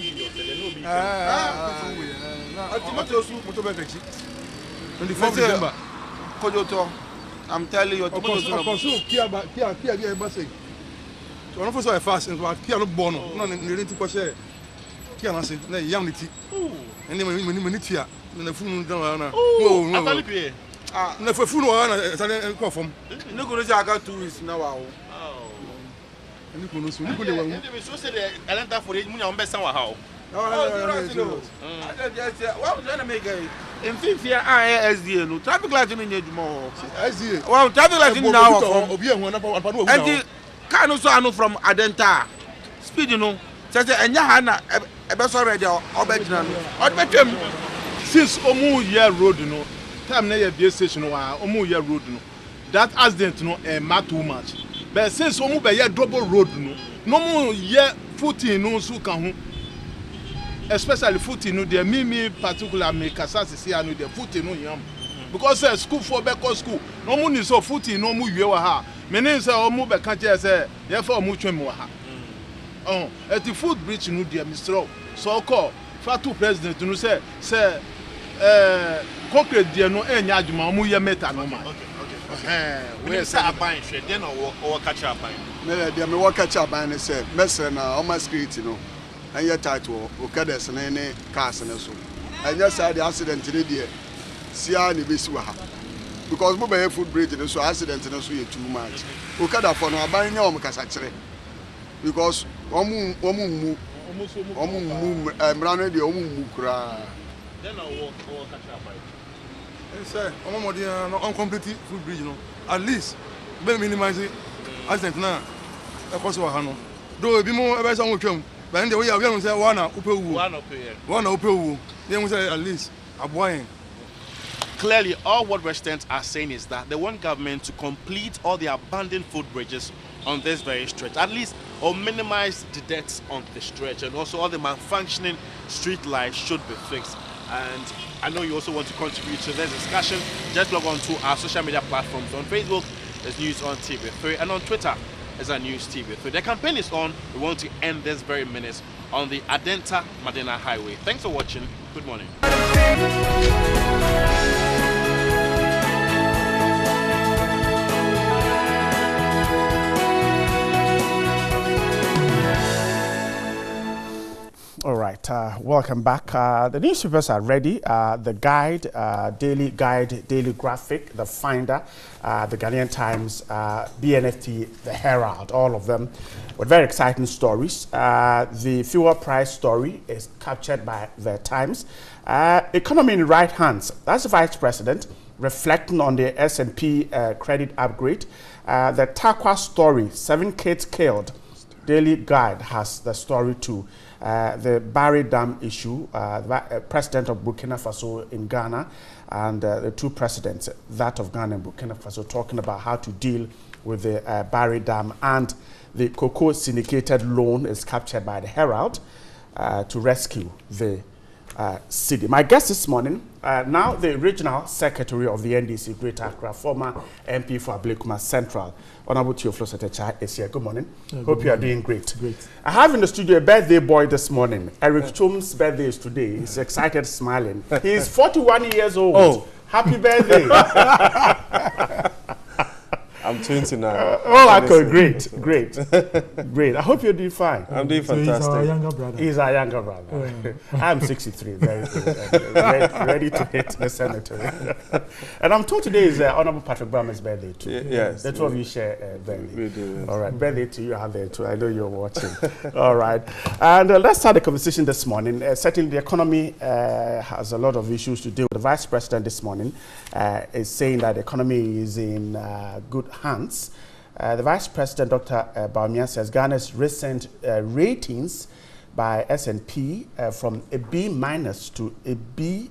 December. I'm telling you, so no so fast and what kia no born no ne ti ko share kia na se na yam ne ti ene me tia na funu dan na oh atali pie na funu na tale ko fom ne ko no se aka 2 weeks na wa o ne ko no so ne ko le wa mu me so se the talenta for mu nya on be san wa ha o what was gonna make in fifia SDA no traffic light no nya djuma o SDA well traffic light now obi ehun na pa no and can also anu from adenta speed no say enya ha na e be so ready obegina no odbetwem since omu year road no time na ye be station wa omu ye road no that accident no ma too much but since omu be ye double road no mu ye footing no so ka ho especially footing no there me particular me kasa sisi anu the footing no yam because school for be school no mu ni so footing no mu wie wa ha me ni say omu be ka je say ye fa omu twem wa ha at the foot bridge no there Mr. so call fatu president no say concrete there no enya adwuma omu ye meta no ma we say aban hwe den or catch aban me there me work catch aban say mesre na o ma street no anya title o kades na ne cars na so anya say the accident ni there sia ni besi wa ha because mo be foot bridge no so accident no so ye too much o kada for no aban nya o mo kasa kire because omu mrano de omu mu kura then or catch aban say omo modi no incomplete foot bridge no at least be minimize accident na e ko so wa ha no do bi mo e be say won twam but then we are say one na upewu they say at least aboyen. Clearly, all what residents are saying is that they want government to complete all the abandoned footbridges on this very stretch, at least, or minimize the deaths on the stretch, and also all the malfunctioning street lights should be fixed. And I know you also want to contribute to this discussion. Just log on to our social media platforms. On Facebook, there's News on TV3, and on Twitter, there's our News TV3. The campaign is on. We want to end this very minute on the Adenta Madina Highway. Thanks for watching. Good morning. All right, welcome back. The newspapers are ready. The guide, daily guide, daily graphic, the Finder, the Ghanaian Times, BNFT, the Herald, all of them with very exciting stories. The fuel price story is captured by the Times. Economy in right hands. That's the Vice President reflecting on the S&P credit upgrade. The Takwa story, 7 kids killed. Daily Guide has the story too. The Barry Dam issue, the president of Burkina Faso in Ghana, and the two presidents, that of Ghana and Burkina Faso, talking about how to deal with the Barry Dam, and the cocoa syndicated loan is captured by the Herald to rescue the city. My guest this morning, now the regional secretary of the NDC Greater Accra, former MP for Ablekuma Central, Honorable Theophilus Setecha is here. Good morning. Hope you are doing great. I have in the studio a birthday boy this morning. Eric Chum's birthday is today. He's excited, smiling. He is 41 years old. Oh, happy birthday! I'm 29. Great. I hope you're doing fine. I'm doing fantastic. He's our younger brother. He's our younger brother. I'm 63, ready to hit the cemetery. And I'm told today is Honorable Patrick Brahman's birthday too. Yes. The two of you share birthday. We do. All right, birthday to you out there too. I know you're watching. All right. And let's start the conversation this morning. Certainly the economy has a lot of issues to deal with. The Vice President this morning is saying that the economy is in good hands. The Vice President, Dr. Bawumia, says Ghana's recent ratings by S&P from a B- to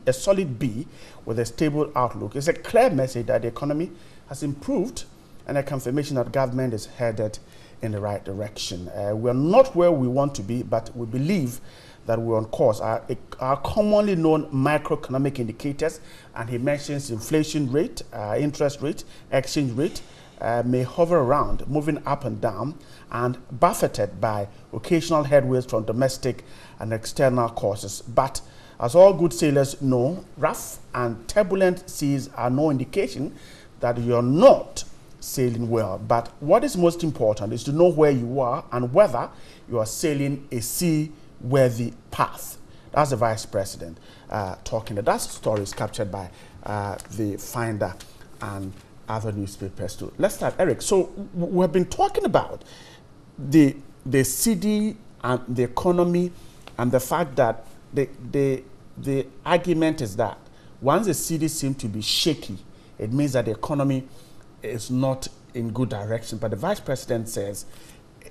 a solid B with a stable outlook is a clear message that the economy has improved and a confirmation that government is headed in the right direction. We're not where we want to be, but we believe that we're on course. Our commonly known macroeconomic indicators, and he mentions inflation rate, interest rate, exchange rate, may hover around, moving up and down, and buffeted by occasional headwinds from domestic and external causes. But as all good sailors know, rough and turbulent seas are no indication that you're not sailing well. But what is most important is to know where you are and whether you are sailing a seaworthy path. That's the Vice President talking. That story is captured by the Finder and other newspapers too. Let's start, Eric. So we've been talking about the city and the economy, and the fact that the argument is that once the city seems to be shaky, it means that the economy is not in good direction. But the Vice President says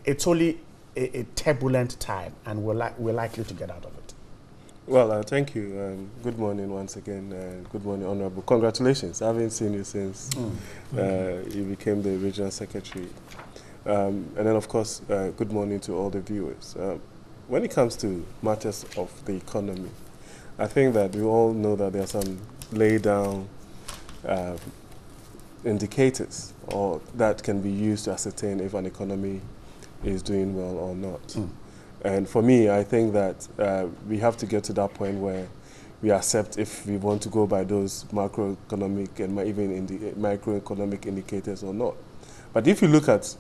it's only a turbulent time, and we're likely to get out of it. Well, thank you. Good morning once again. Good morning, Honorable. Congratulations. I haven't seen you since you became the regional secretary. And then, of course, good morning to all the viewers. When it comes to matters of the economy, I think that we all know that there are some laid-down indicators or that can be used to ascertain if an economy is doing well or not. And for me, I think that we have to get to that point where we accept if we want to go by those macroeconomic and even microeconomic indicators or not. But if you look at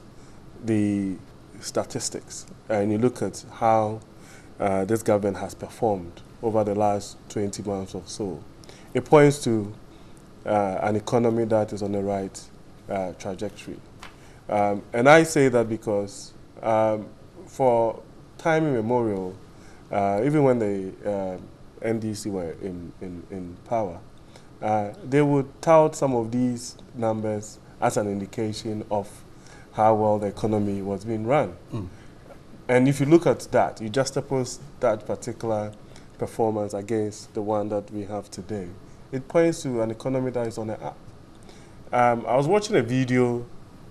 the statistics and you look at how this government has performed over the last 20 months or so, it points to an economy that is on the right trajectory. And I say that because for time immemorial, even when the NDC were in power, they would tout some of these numbers as an indication of how well the economy was being run. And if you look at that, you juxtapose that particular performance against the one that we have today, it points to an economy that is on the up. I was watching a video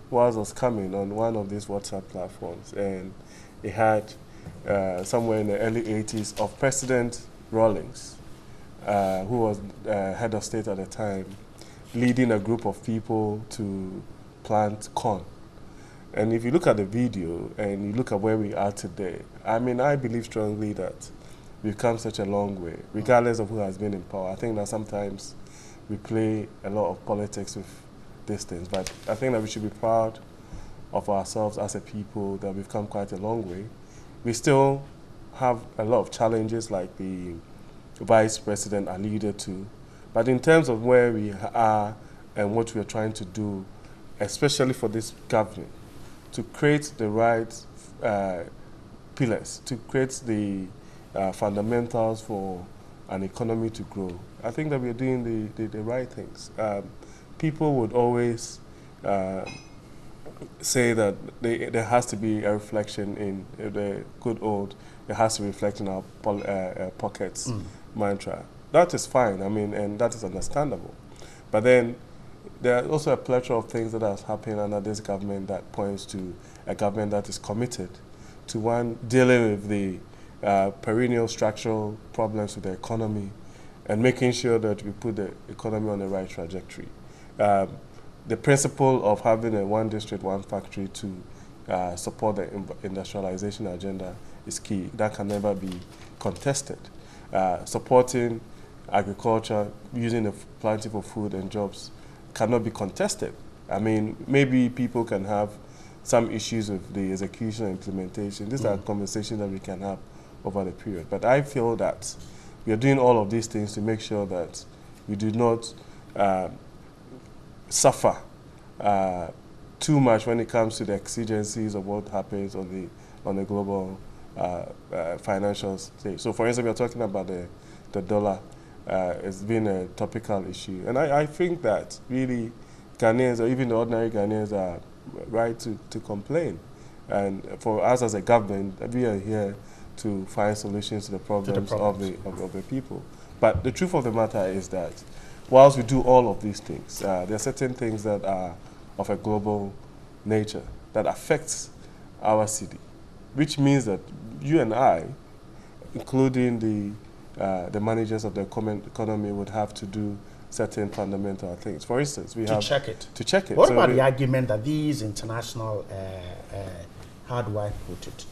while I was coming on one of these WhatsApp platforms, and it had somewhere in the early 80s of President Rawlings, who was head of state at the time, leading a group of people to plant corn. And if you look at the video and you look at where we are today, I mean, I believe strongly that we've come such a long way, regardless of who has been in power. I think that sometimes we play a lot of politics with these things, but I think that we should be proud of ourselves as a people that we've come quite a long way. We still have a lot of challenges like the Vice President alluded to, but in terms of where we are and what we're trying to do, especially for this government, to create the right pillars, to create the fundamentals for an economy to grow, I think that we're doing the right things. People would always say that there has to be a reflection in the good old, there has to reflect in our pockets mantra. That is fine, I mean, and that is understandable. But then there are also a plethora of things that has happened under this government that points to a government that is committed to one, dealing with the perennial structural problems with the economy and making sure that we put the economy on the right trajectory. The principle of having a one district, one factory to support the industrialization agenda is key. That can never be contested. Supporting agriculture, using the plentiful food and jobs cannot be contested. I mean, maybe people can have some issues with the execution and implementation. These are conversations that we can have over the period. But I feel that we are doing all of these things to make sure that we do not suffer too much when it comes to the exigencies of what happens on the global financial stage. So, for instance, we are talking about the dollar. It's been a topical issue. And I think that really Ghanaians, or even the ordinary Ghanaians, are right to complain. And for us as a government, we are here to find solutions to the problems of the people. But the truth of the matter is that whilst we do all of these things, there are certain things that are of a global nature that affects our city, which means that you and I, including the managers of the economy, would have to do certain fundamental things. For instance, we have to check it. What about the argument that these international, how do I put it,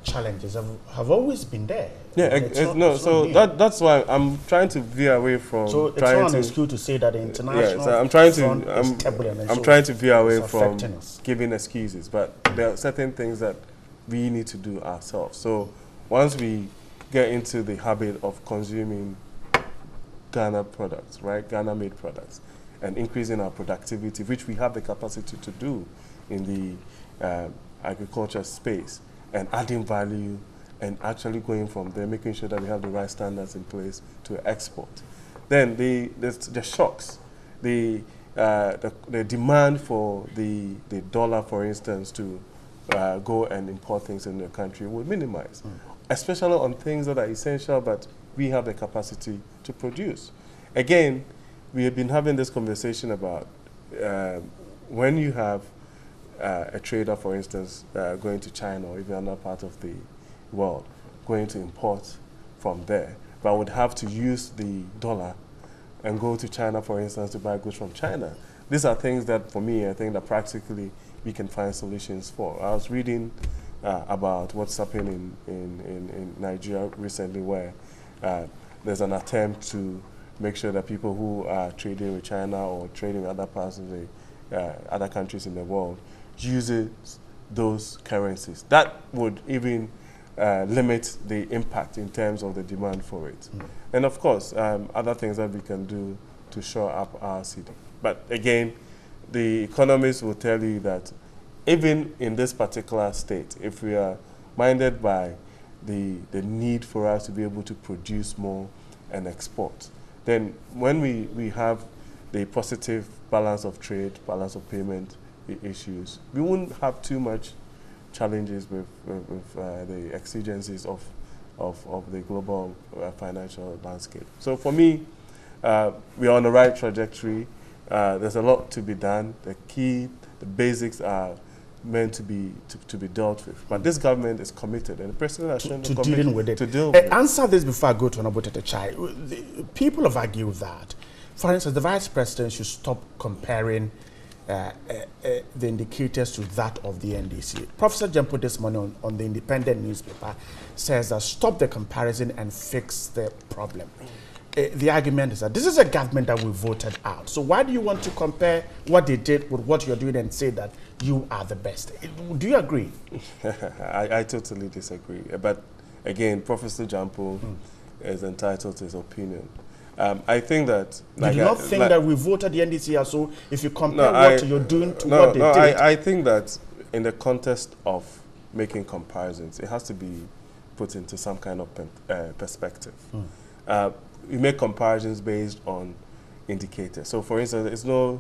challenges have always been there? Yeah, that's why I'm trying to veer away from. So it's not an excuse to say that the international I'm trying to veer away from giving excuses, but there are certain things that we need to do ourselves. So once we get into the habit of consuming Ghana products, right, Ghana-made products, and increasing our productivity, which we have the capacity to do in the agriculture space, and adding value and actually going from there, making sure that we have the right standards in place to export. Then the shocks, the demand for the dollar, for instance, to go and import things in the country would minimize. especially on things that are essential, but we have the capacity to produce. Again, we have been having this conversation about when you have a trader, for instance, going to China or even another part of the world, going to import from there, but would have to use the dollar and go to China, for instance, to buy goods from China. These are things that, for me, I think that practically we can find solutions for. I was reading about what's happening in Nigeria recently, where there's an attempt to make sure that people who are trading with China or trading with other parts of the other countries in the world uses those currencies. That would even limit the impact in terms of the demand for it. And of course, other things that we can do to shore up our city. But again, the economists will tell you that even in this particular state, if we are minded by the need for us to be able to produce more and export, then when we have the positive balance of trade, balance of payment issues, we won't have too much challenges with the exigencies of the global financial landscape. So for me, we are on the right trajectory. There's a lot to be done. The basics are meant to be dealt with. But this government is committed, and the president has shown to dealing with it. Answer this before I go to Honorable Tetechai. People have argued that, for instance, the vice president should stop comparing the indicators to that of the NDC. Professor Jempo this morning on the Independent newspaper says that stop the comparison and fix the problem. The argument is that this is a government that we voted out. So why do you want to compare what they did with what you're doing and say that you are the best? Do you agree? I totally disagree. But again, Professor Jempo is entitled to his opinion. I think that... You do not think that we voted the NDC, so if you compare what you're doing to what they did... I think that in the context of making comparisons, it has to be put into some kind of perspective. We make comparisons based on indicators. So, for instance, it's no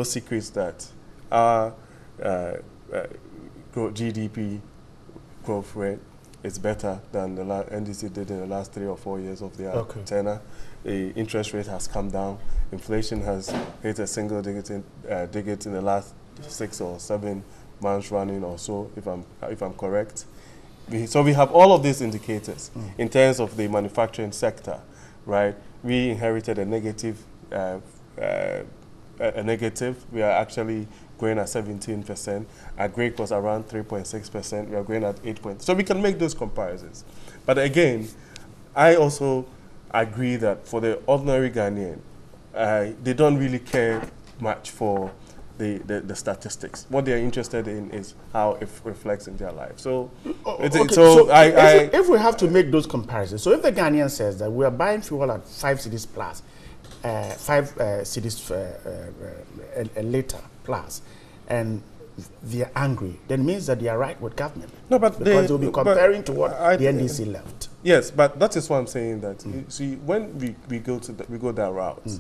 secret that our GDP growth rate is better than the NDC did in the last 3 or 4 years of their tenure. The interest rate has come down. Inflation has hit a single digit in the last 6 or 7 months running or so, if I'm correct. So we have all of these indicators in terms of the manufacturing sector, right? We inherited a negative. We are actually growing at 17%. Our grade was around 3.6%. We are growing at 8%. So we can make those comparisons. But again, I also agree that for the ordinary Ghanaian, they don't really care much for the statistics. What they are interested in is how it reflects in their life. So, if we have to make those comparisons, so if the Ghanaian says that we are buying fuel at 5 cedis plus, 5 cedis a liter plus, and they are angry, then it means that they are right with government. No, but because they'll be comparing to what the NDC left. Yes, but that is why I'm saying that. You see, when we go that route.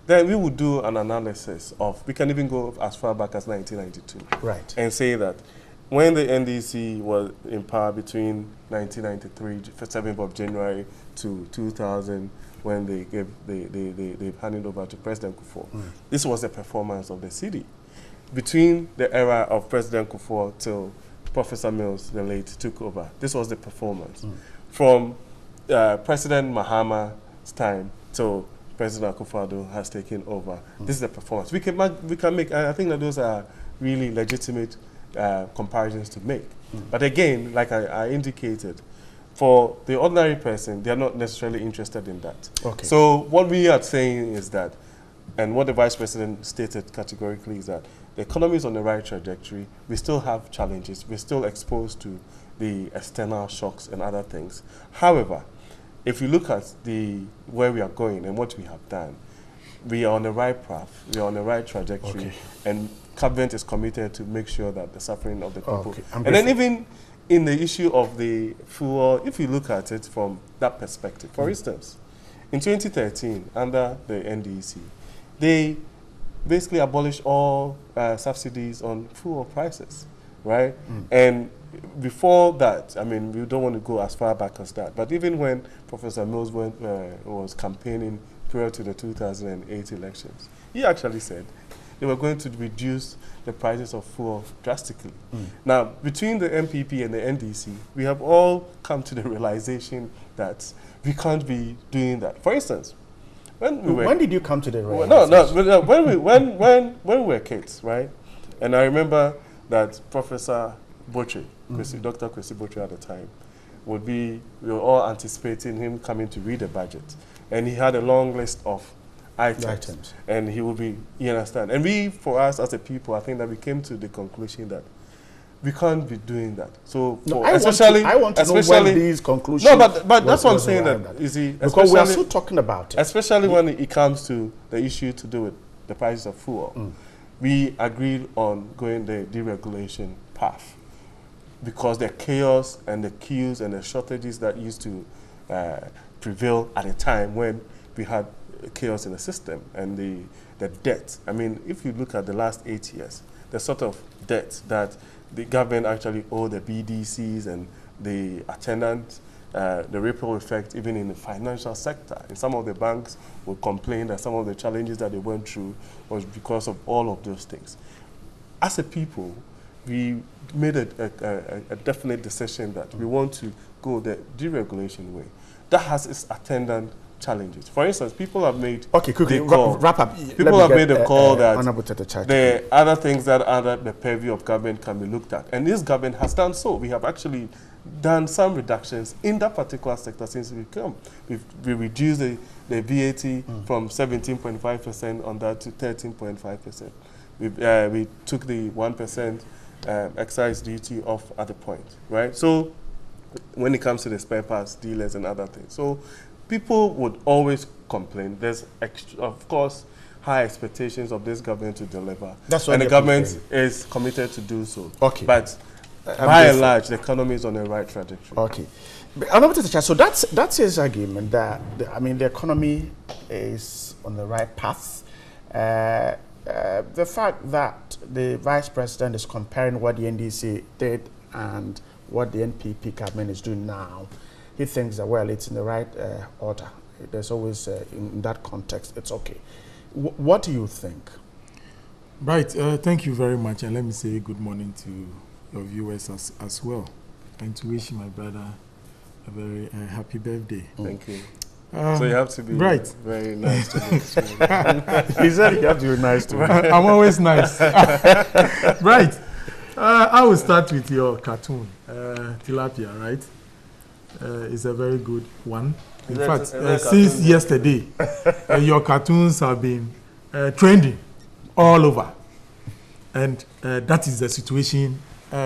Then we would do an analysis of, we can even go as far back as 1992. Right. And say that when the NDC was in power between 1993, 7th of January to 2000, when they handed over to President Kufuor, this was the performance of the city. Between the era of President Kufuor till Professor Mills, the late, took over, this was the performance. From President Mahama's time till President Akufo-Addo has taken over. This is the performance. We can make, I think that those are really legitimate comparisons to make. But again, like I indicated, for the ordinary person, they are not necessarily interested in that. So what we are saying is that, and what the Vice President stated categorically is that the economy is on the right trajectory. We still have challenges. We're still exposed to the external shocks and other things. However, if you look at where we are going and what we have done, we are on the right path, we are on the right trajectory, and government is committed to make sure that the suffering of the people. And then even in the issue of the fuel, if you look at it from that perspective, for instance, in 2013, under the NDC, they basically abolished all subsidies on fuel prices. right? And before that, I mean, we don't want to go as far back as that, but even when Professor Mills was campaigning prior to the 2008 elections, he actually said they were going to reduce the prices of fuel drastically. Now, between the MPP and the NDC, we have all come to the realization that we can't be doing that. For instance, when did you come to the realization? When we were kids, right? And I remember that Professor Botche, Dr. Kwesi Botche at the time, we were all anticipating him coming to read the budget. And he had a long list of items. And he will be, you understand. And we, for us as a people, I think that we came to the conclusion that we can't be doing that. So, I want to know when these conclusions. No, but that's what I'm saying. That you see, because we are still talking about it, especially when it comes to the issue to do with the prices of fuel. We agreed on going the deregulation path because the chaos and the queues and the shortages that used to prevail at a time when we had chaos in the system and the debt. I mean, if you look at the last 8 years, the sort of debt that the government actually owed the BDCs and the attendant, the ripple effect even in the financial sector. And some of the banks would complain that some of the challenges that they went through was because of all of those things. As a people, we made a definite decision that we want to go the deregulation way. That has its attendant challenges. For instance, people have made wrap up. People have made a call that the other things that are under the purview of government can be looked at. And this government has done so. We have actually done some reductions in that particular sector since we come. We reduced the VAT from 17.5% on that to 13.5%. We took the 1% excise duty off at the point, right? So when it comes to the spare parts dealers and other things. So people would always complain. There's, of course, high expectations of this government to deliver. And the government is committed to do so. Okay. But by and large, the economy is on the right trajectory. Okay. So that's his argument that, the economy is on the right path. The fact that the Vice President is comparing what the NDC did and what the NPP government is doing now, he thinks that, well, it's in the right order. There's always, in that context, it's okay. What do you think? Right. Thank you very much. And let me say good morning to your viewers as well. And to wish my brother a very happy birthday. Thank you. So you have to be very nice to me. He said you have to be nice to me. I'm always nice. Right. I will start with your cartoon, Tilapia, right? It's a very good one. In fact, since yesterday, your cartoons have been trending all over. And that is the situation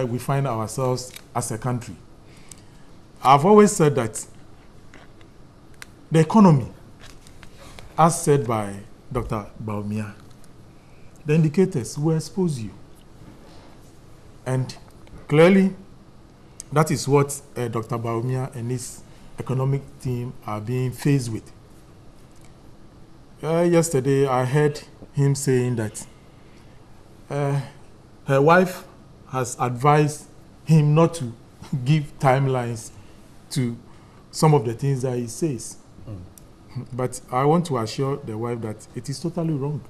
we find ourselves as a country. I've always said that the economy, as said by Dr. Baumia, the indicators will expose you. And clearly, that is what Dr. Baumia and his economic team are being faced with. Yesterday, I heard him saying that her wife has advised him not to give timelines to some of the things that he says. But I want to assure the wife that it is totally wrong.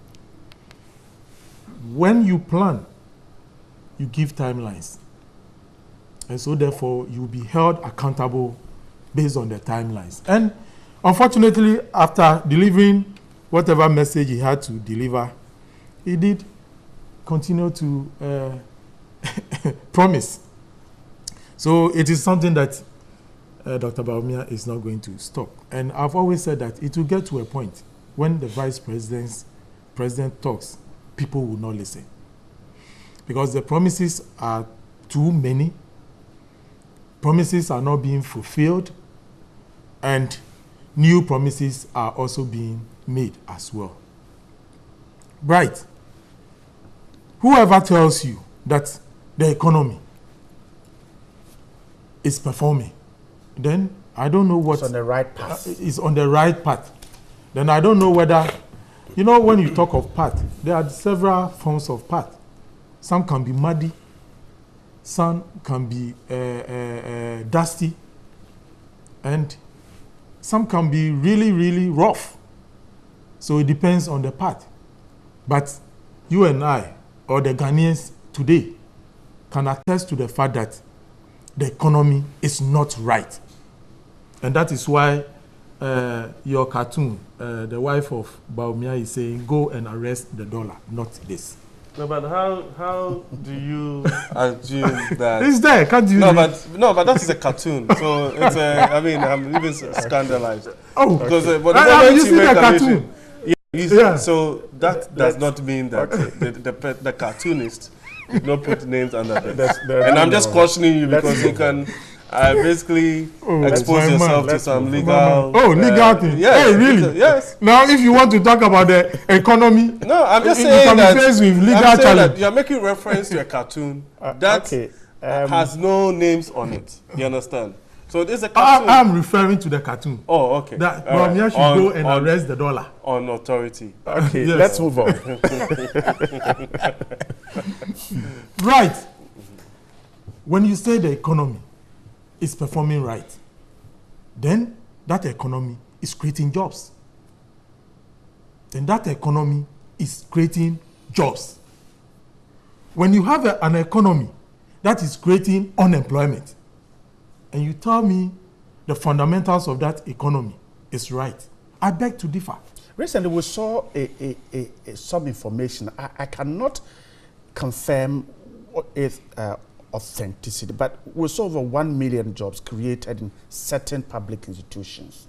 When you plan, you give timelines. And so therefore, you'll be held accountable based on the timelines. And unfortunately, after delivering whatever message he had to deliver, he did continue to promise. So it is something that Dr. Baumia is not going to stop. And I've always said that it will get to a point when the president talks, people will not listen. Because the promises are too many. Promises are not being fulfilled. And new promises are also being made as well. Right. Whoever tells you that the economy is performing, then I don't know what... It's on the right path. Is on the right path. Then I don't know whether... You know, when you talk of path, there are several forms of path. Some can be muddy. some can be dusty, and some can be really, really rough. So it depends on the part. But you and I, or the Ghanaians today, can attest to the fact that the economy is not right. And that is why your cartoon, the wife of Baumia, is saying, go and arrest the dollar, not this. No, but how do you assume that? It's there, can't you? No, but that is a cartoon. So it's I mean, I'm even scandalized. Oh, because but the moment you see the cartoon. Yeah, so that does not mean that the cartoonist did not put names under it. And I'm just cautioning you because you can basically expose yourself to some legal... legal thing. Yes, hey, really? Yes. Now, if you want to talk about the economy, no, I'm just saying that you're making reference to a cartoon that has no names on it. You understand? So this is a cartoon. I'm referring to the cartoon. Oh, okay. That Baumia should go and arrest the dollar. On authority. Okay, let's move on. Right. When you say the economy is performing right, then that economy is creating jobs. Then that economy is creating jobs. When you have an economy that is creating unemployment, and you tell me the fundamentals of that economy is right, I beg to differ. Recently, we saw some information. I cannot confirm its authenticity, but we saw over 1 million jobs created in certain public institutions.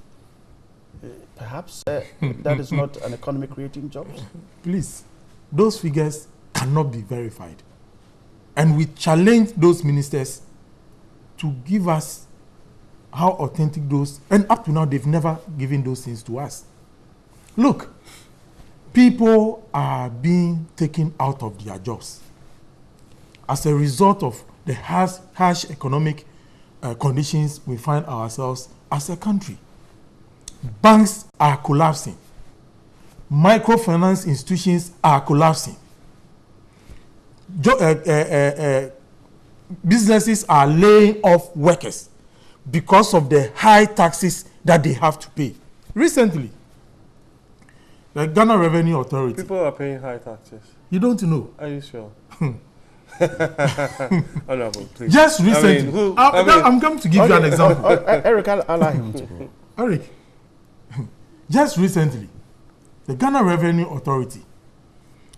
Perhaps that is not an economy creating jobs? Please, those figures cannot be verified. And we challenge those ministers to give us how authentic those, and up to now they've never given those things to us. Look, people are being taken out of their jobs as a result of the harsh economic conditions we find ourselves as a country. Banks are collapsing. Microfinance institutions are collapsing. Businesses are laying off workers because of the high taxes that they have to pay. Recently, the Ghana Revenue Authority. People are paying high taxes. You don't know? Are you sure? Honorable, please. Just recently. I'm going to give you an example. Eric, I'll allow him to go. Eric, just recently, the Ghana Revenue Authority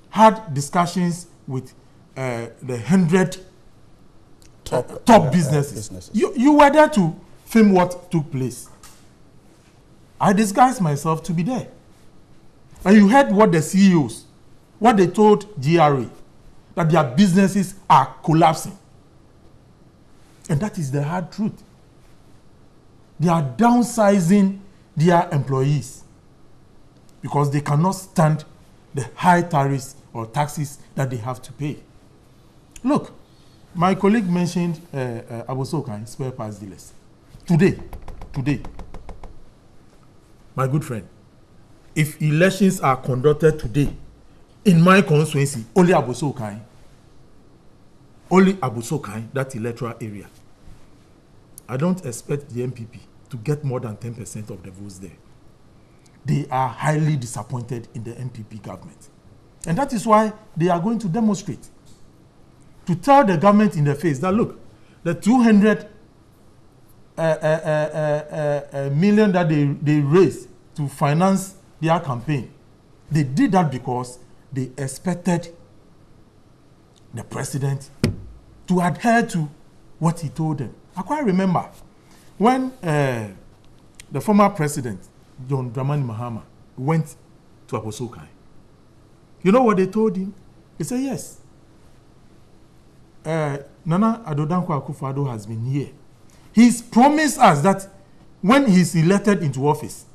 had discussions with the 100 top businesses. You were there to film what took place. I disguised myself to be there. And you heard what the CEOs, what they told GRA, that their businesses are collapsing. And that is the hard truth. They are downsizing their employees because they cannot stand the high tariffs or taxes that they have to pay. Look, my colleague mentioned Abosokan, spare parts dealers. Today, my good friend, if elections are conducted today in my constituency, only Abosokan, that electoral area, I don't expect the MPP to get more than 10% of the votes there. They are highly disappointed in the MPP government. And that is why they are going to demonstrate. To tell the government in the face that, look, the 200 million that they raised to finance their campaign, they did that because they expected the president to adhere to what he told them. I quite remember when the former president, John Dramani Mahama, went to Abosokan. You know what they told him? He said, yes. Nana Addo Dankwa Akufo-Addo has been here. He's promised us that when he's elected into office,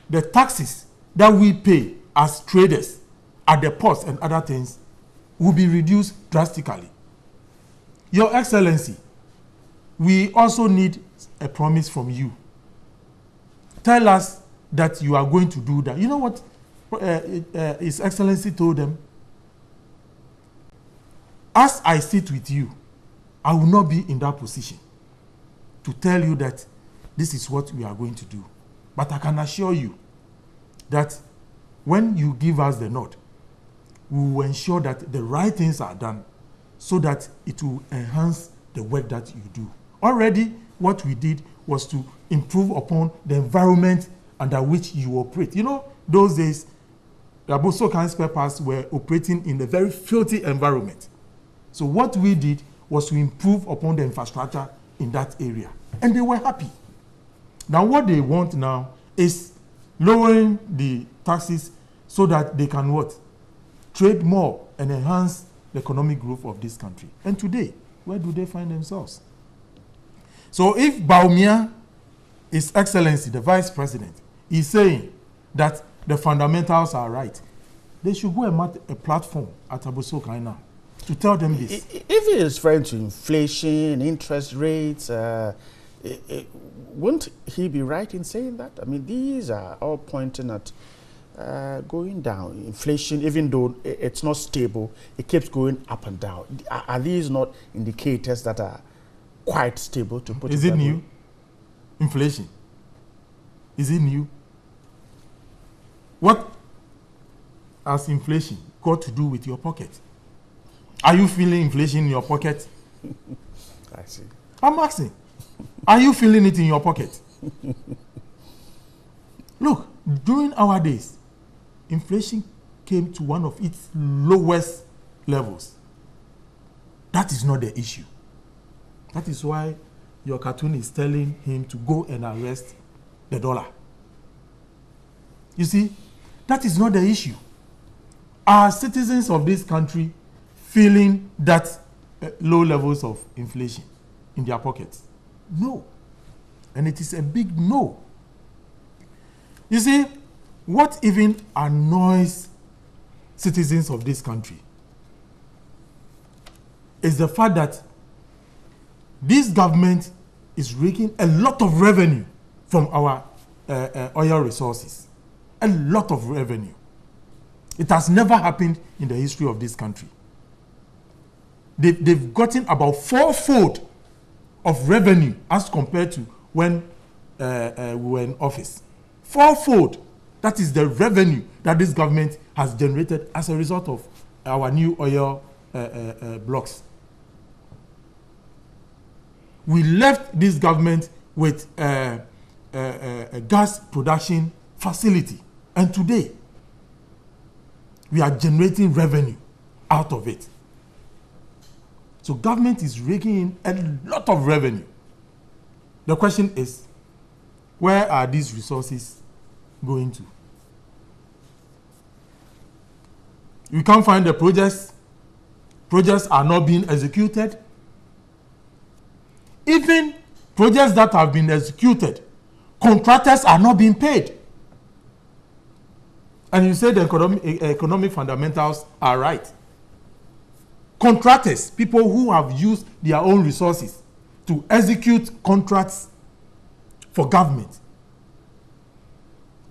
the taxes that we pay as traders at the ports and other things will be reduced drastically. Your Excellency, we also need a promise from you. Tell us that you are going to do that. You know what His Excellency told them? As I sit with you, I will not be in that position to tell you that this is what we are going to do. But I can assure you that when you give us the nod, we will ensure that the right things are done so that it will enhance the work that you do. Already, what we did was to improve upon the environment under which you operate. You know, those days, the Abosokan spare parts were operating in a very filthy environment. So what we did was to improve upon the infrastructure in that area. And they were happy. Now what they want now is lowering the taxes so that they can what? Trade more and enhance the economic growth of this country. And today, where do they find themselves? So if Baumia, His Excellency, the Vice President, is saying that the fundamentals are right, they should go and make a platform at Abosokan now to tell them this. If he is referring to inflation, interest rates, won't he be right in saying that? I mean, these are all pointing at going down. Inflation, even though it's not stable, it keeps going up and down. Are these not indicators that are quite stable to put it? Is it new? Inflation. Is it new? What has inflation got to do with your pocket? Are you feeling inflation in your pocket? I see. I'm asking. Are you feeling it in your pocket? Look, during our days, inflation came to one of its lowest levels. That is not the issue. That is why your cartoon is telling him to go and arrest the dollar. You see, that is not the issue. Are citizens of this country feeling that low levels of inflation in their pockets? No. And it is a big no. You see, what even annoys citizens of this country is the fact that this government is raking a lot of revenue from our oil resources. A lot of revenue. It has never happened in the history of this country. They've gotten about fourfold of revenue as compared to when we were in office. Fourfold. That is the revenue that this government has generated as a result of our new oil blocks. We left this government with a gas production facility, and today we are generating revenue out of it. So government is raking in a lot of revenue. The question is, where are these resources going to? You can't find the projects. Projects are not being executed. Even projects that have been executed, contractors are not being paid. And you say the economic fundamentals are right. Contractors, people who have used their own resources to execute contracts for government,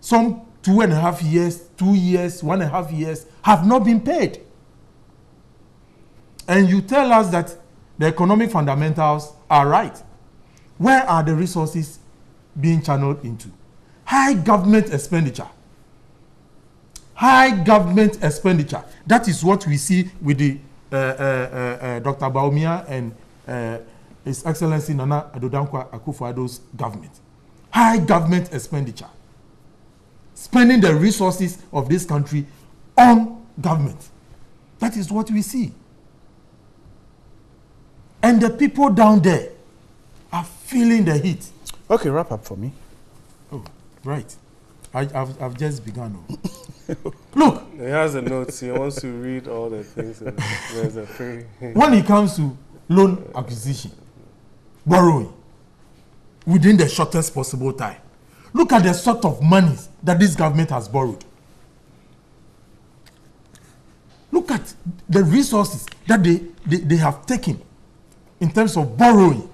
some 2.5 years, 2 years, 1.5 years, have not been paid. And you tell us that the economic fundamentals are right. Where are the resources being channeled into? High government expenditure. High government expenditure. That is what we see with the Dr. Baumia and His Excellency Nana Addo Dankwa Akufo-Addo's government. High government expenditure. Spending the resources of this country on government. That is what we see. And the people down there are feeling the heat. Okay, wrap up for me. Oh, right. I've just begun. Look. He has a note. He wants to read all the things. There's a free. When it comes to loan acquisition, borrowing, within the shortest possible time, look at the sort of money that this government has borrowed. Look at the resources that they have taken in terms of borrowing.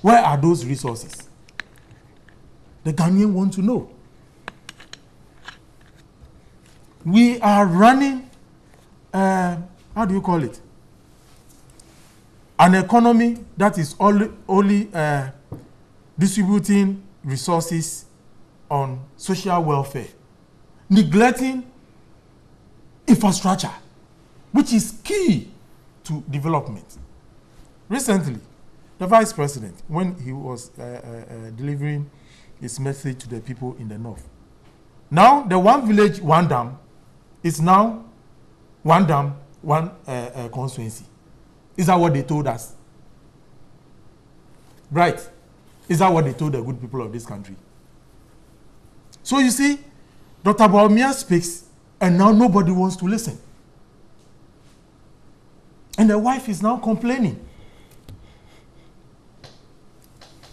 Where are those resources? The Ghanaian want to know. We are running, how do you call it? an economy that is only distributing resources on social welfare, neglecting infrastructure, which is key to development. Recently, the Vice President, when he was delivering his message to the people in the north, now the one village, one dam is now one dam, one constituency. Is that what they told us? Right. Is that what they told the good people of this country? So you see, Dr. Bawumia speaks, and now nobody wants to listen. And the wife is now complaining.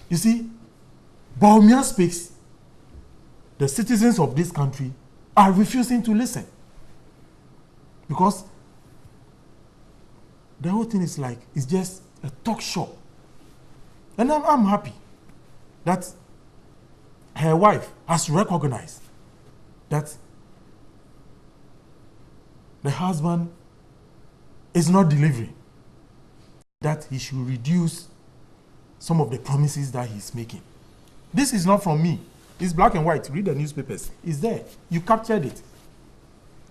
You see, Bawumia speaks, the citizens of this country are refusing to listen. Because the whole thing is like, it's just a talk show. And I'm happy that her wife has recognized that the husband is not delivering, that he should reduce some of the promises that he's making. This is not from me. It's black and white. Read the newspapers. It's there. You captured it.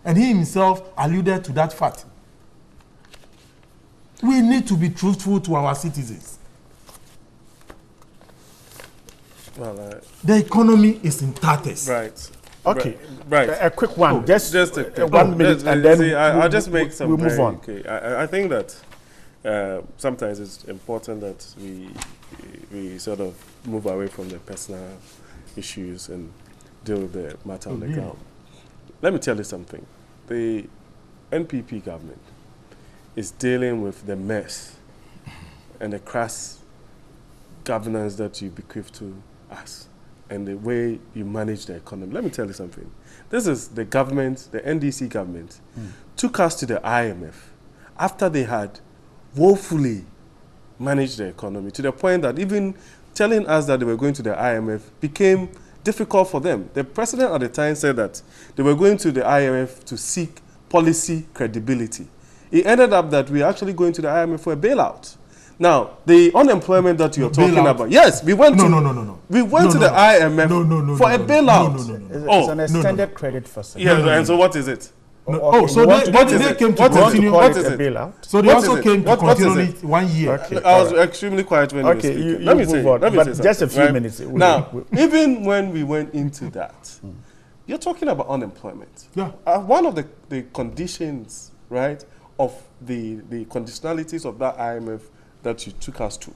And he himself alluded to that fact. We need to be truthful to our citizens. Well, the economy is in tatters. Right. Okay. Right. A quick one. Oh, just a 1 minute, and then I'll just make some. We'll move on. Okay. I think that sometimes it's important that we sort of move away from the personal issues and deal with the matter on the ground. Let me tell you something. The NPP government is dealing with the mess and the crass governance that you bequeath to us and the way you manage the economy. Let me tell you something. This is the government, the NDC government, took us to the IMF after they had woefully managed the economy to the point that even telling us that they were going to the IMF became difficult for them. The president at the time said that they were going to the IMF to seek policy credibility. It ended up that we are actually going to the IMF for a bailout. Now, the unemployment that you're talking about, yes, we went to we went to the IMF for a bailout. It's an extended credit facility. Yeah, and so what is it? So they came to continue. What is it? Bailout? So they also came to continue it 1 year. Okay, I was extremely quiet when you were speaking. Let me say just a few right? minutes. Now, even when we went into that, you're talking about unemployment. Yeah. One of the conditions, right, of the conditionalities of that IMF that you took us to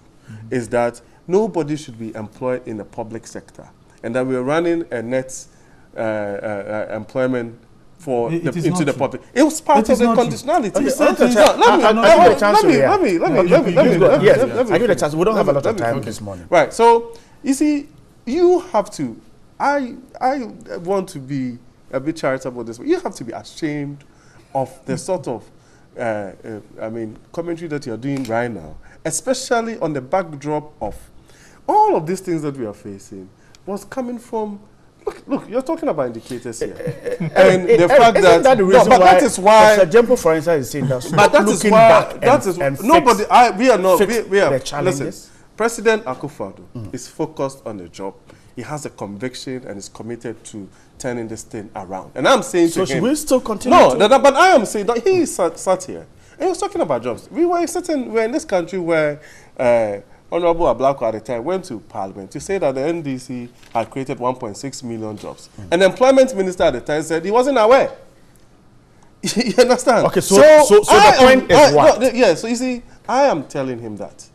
is that nobody should be employed in the public sector, and that we're running a net employment for into the public. It was part of the conditionality. Let me give a chance. We don't have a lot of time this morning. Right. So you see, you have to. I want to be a bit charitable this way. You have to be ashamed of the sort of commentary that you're doing right now, especially on the backdrop of all of these things that we are facing was coming from. Look, you're talking about indicators here, and the fact that the reason that is why Mr. Jempo, for instance, is saying that. But that is why nobody. We are not. We are. Listen, President Akufo-Addo is focused on the job. He has a conviction and is committed to turning this thing around. And I'm saying to him, should we still continue? No, but I am saying that he sat here and he was talking about jobs. We're in this country where Honorable Ablako at the time went to Parliament to say that the NDC had created 1.6 million jobs. And the employment minister at the time said he wasn't aware. You understand? Okay, so the point is what? No, so you see, I am telling him that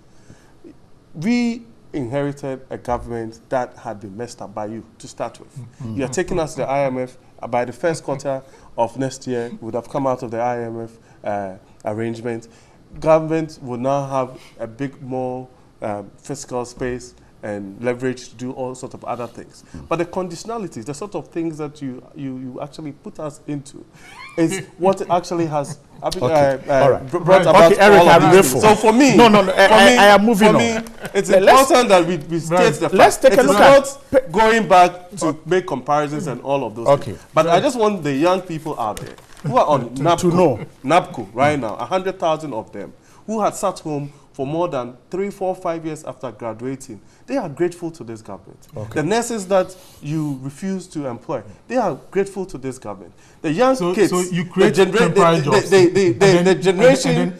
we inherited a government that had been messed up by you to start with. You are taking us to the IMF. By the first quarter of next year, we would have come out of the IMF arrangement. Government will now have a big more fiscal space and leverage to do all sorts of other things. But the conditionalities, the sort of things that you actually put us into, is what actually has brought about Eric, all of these things. So for me, I am moving on. It's important that we state the fact. Let's take a look at going back to make comparisons and all of those things. But I just want the young people out there who are on NAPCO right now, 100,000 of them, who had sat home for more than 3, 4, 5 years after graduating, they are grateful to this government. Okay. The nurses that you refuse to employ, they are grateful to this government. The young kids, so you create the temporary jobs. the generation,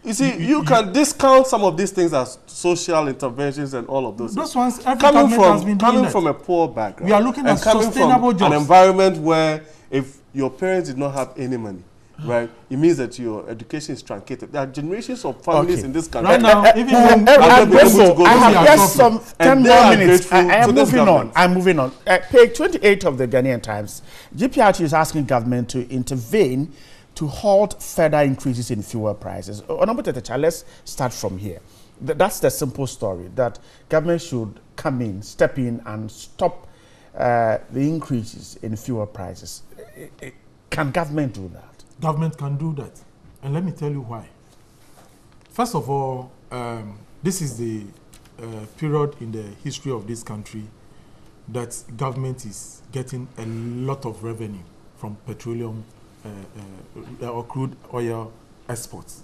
you see, you can discount some of these things as social interventions and all of those. Those ones, every coming government has been doing coming that. from a poor background. We are looking at coming sustainable from jobs. an environment where if your parents did not have any money, right, it means that your education is truncated. There are generations of families in this country. Right now, even I have just some 10 more minutes. I am moving on. I'm moving on. Page 28 of the Ghanaian Times, GPRT is asking government to intervene to halt further increases in fuel prices. Honorable Tetecha, let's start from here. That's the simple story, that government should come in, step in and stop the increases in fuel prices. Can government do that? Government can do that. And let me tell you why. First of all, this is the period in the history of this country that government is getting a lot of revenue from petroleum or crude oil exports.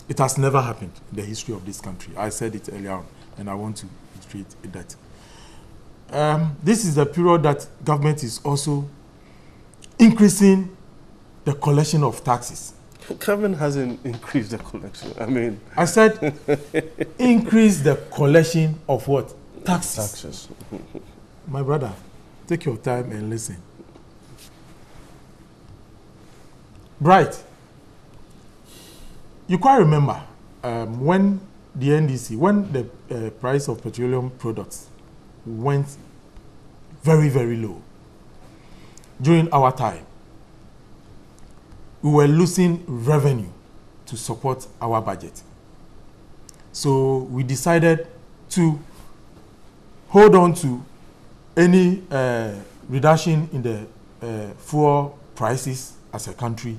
It has never happened in the history of this country. I said it earlier on, and I want to illustrate that. This is the period that government is also increasing the collection of taxes. Government hasn't increased the collection. I mean, I said increase the collection of what? Taxes. My brother, take your time and listen. Bright, you quite remember when the NDC, when the price of petroleum products went very, very low during our time, we were losing revenue to support our budget. So we decided to hold on to any reduction in the fuel prices as a country,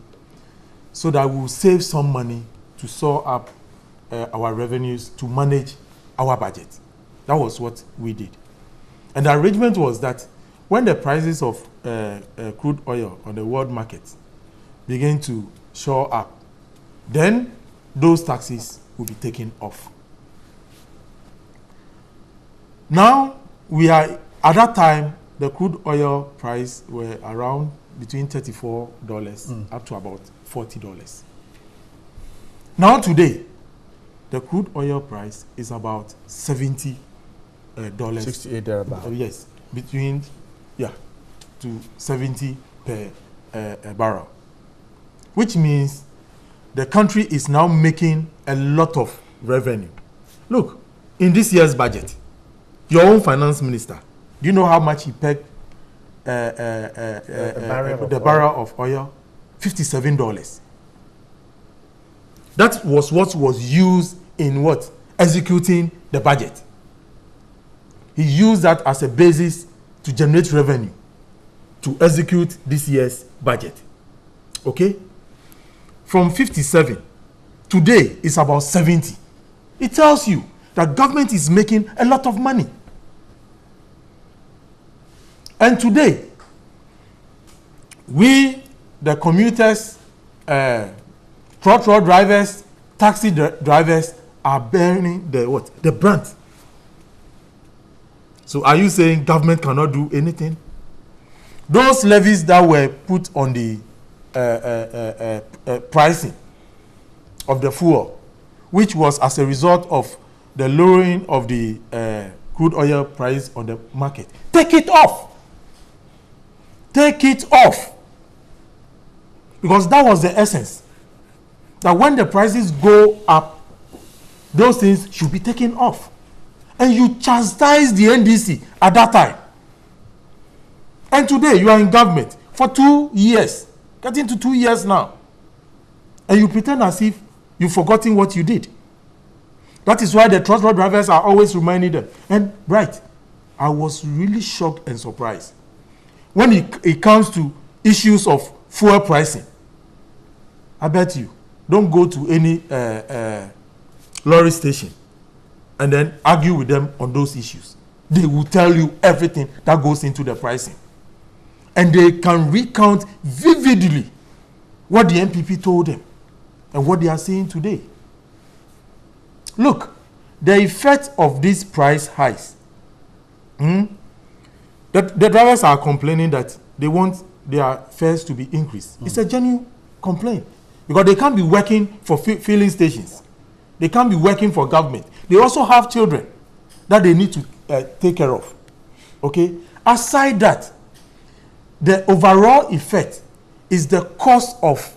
so that we will save some money to soar up our revenues to manage our budget. That was what we did. And the arrangement was that when the prices of crude oil on the world market begin to shore up, then those taxes will be taken off. Now, we are, at that time, the crude oil price were around between $34 up to about $40. Now today, the crude oil price is about $70. 68 thereabout. Yes, between to 70 per barrel, which means the country is now making a lot of revenue. Look, in this year's budget, your own finance minister, do you know how much he pegged the barrel of oil? $57. That was what was used in what? Executing the budget. He used that as a basis to generate revenue to execute this year's budget. Okay? From 57, today it's about 70. It tells you that government is making a lot of money. And today, we, the commuters, truck drivers, taxi drivers are bearing the what? The brunt. So are you saying government cannot do anything? Those levies that were put on the pricing of the fuel, which was as a result of the lowering of the crude oil price on the market, take it off. Take it off. Because that was the essence. That when the prices go up, those things should be taken off. And you chastise the NDC at that time. And today you are in government for 2 years, getting to 2 years now. And you pretend as if you've forgotten what you did. That is why the truck drivers are always reminding them. And right, I was really shocked and surprised when it comes to issues of fuel pricing. I bet you, don't go to any lorry station and then argue with them on those issues. They will tell you everything that goes into the pricing. And they can recount vividly what the NPP told them and what they are saying today. Look, the effect of these price hikes, the drivers are complaining that they want their fares to be increased. It's a genuine complaint because they can't be working for filling stations. They can't be working for government. They also have children that they need to take care of. Okay? Aside that, the overall effect is the cost of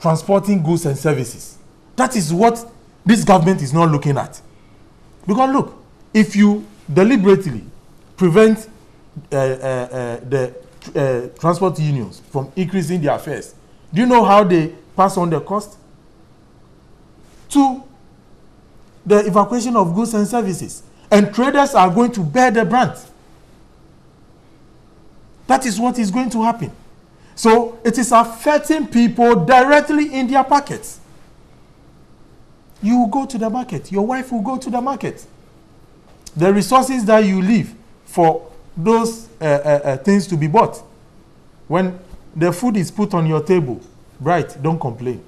transporting goods and services. That is what this government is not looking at. Because look, if you deliberately prevent the transport unions from increasing their fares, do you know how they pass on the cost? To the evacuation of goods and services. And traders are going to bear the brunt. That is what is going to happen. So it is affecting people directly in their pockets. You will go to the market. Your wife will go to the market. The resources that you leave for those things to be bought, when the food is put on your table, right, don't complain.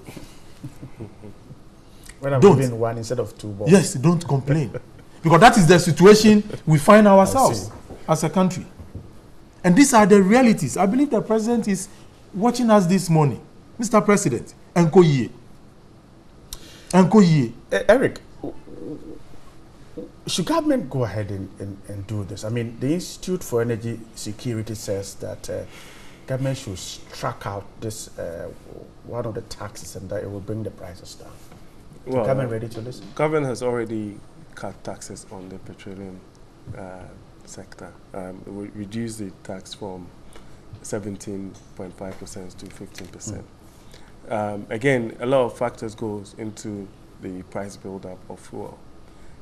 When I'm giving one instead of two balls. Yes, don't complain. Because that is the situation we find ourselves as a country. And these are the realities. I believe the president is watching us this morning. Mr. President, Nkoye. Eric, should government go ahead and do this? I mean, the Institute for Energy Security says that government should strike out this one of the taxes and that it will bring the prices down. Well, is government ready to listen? Government has already cut taxes on the petroleum sector. We reduced the tax from 17.5% to 15%. Again, a lot of factors goes into the price build-up of fuel.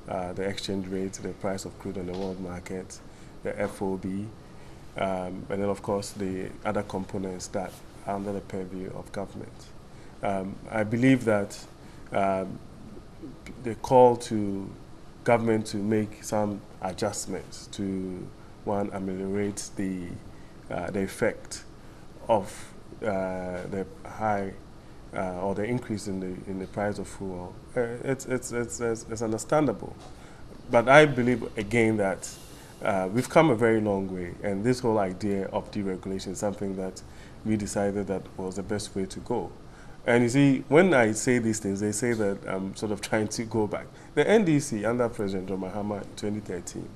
The exchange rate, the price of crude on the world market, the FOB, and then of course the other components that are under the purview of government. I believe that the call to government to make some adjustments to, one, ameliorate the effect of the high or the increase in the price of fuel. It's understandable, but I believe again that we've come a very long way, and this whole idea of deregulation is something that we decided that was the best way to go. And you see, when I say these things, they say that I'm sort of trying to go back. The NDC, under President John Mahama in 2013,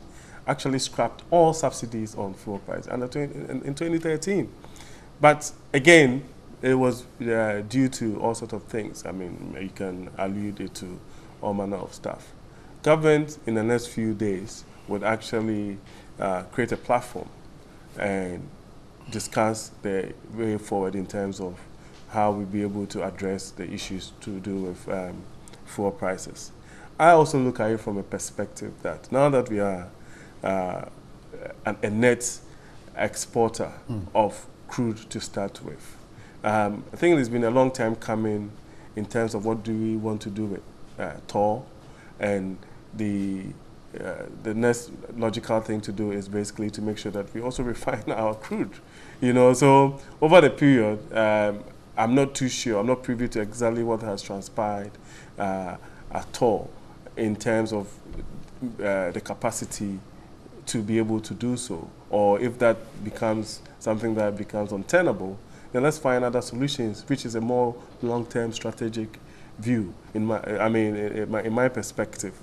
actually scrapped all subsidies on fuel price in 2013. But again, it was due to all sorts of things. I mean, you can allude it to all manner of stuff. Government, in the next few days, would actually create a platform and discuss the way forward in terms of how we'll be able to address the issues to do with fuel prices. I also look at it from a perspective that now that we are a net exporter of crude to start with, I think it's been a long time coming in terms of what do we want to do with toll, and the next logical thing to do is basically to make sure that we also refine our crude. You know, so over the period, I'm not too sure, I'm not privy to exactly what has transpired at all in terms of the capacity to be able to do so, or if that becomes something that becomes untenable, then let's find other solutions, which is a more long-term strategic view, in my perspective,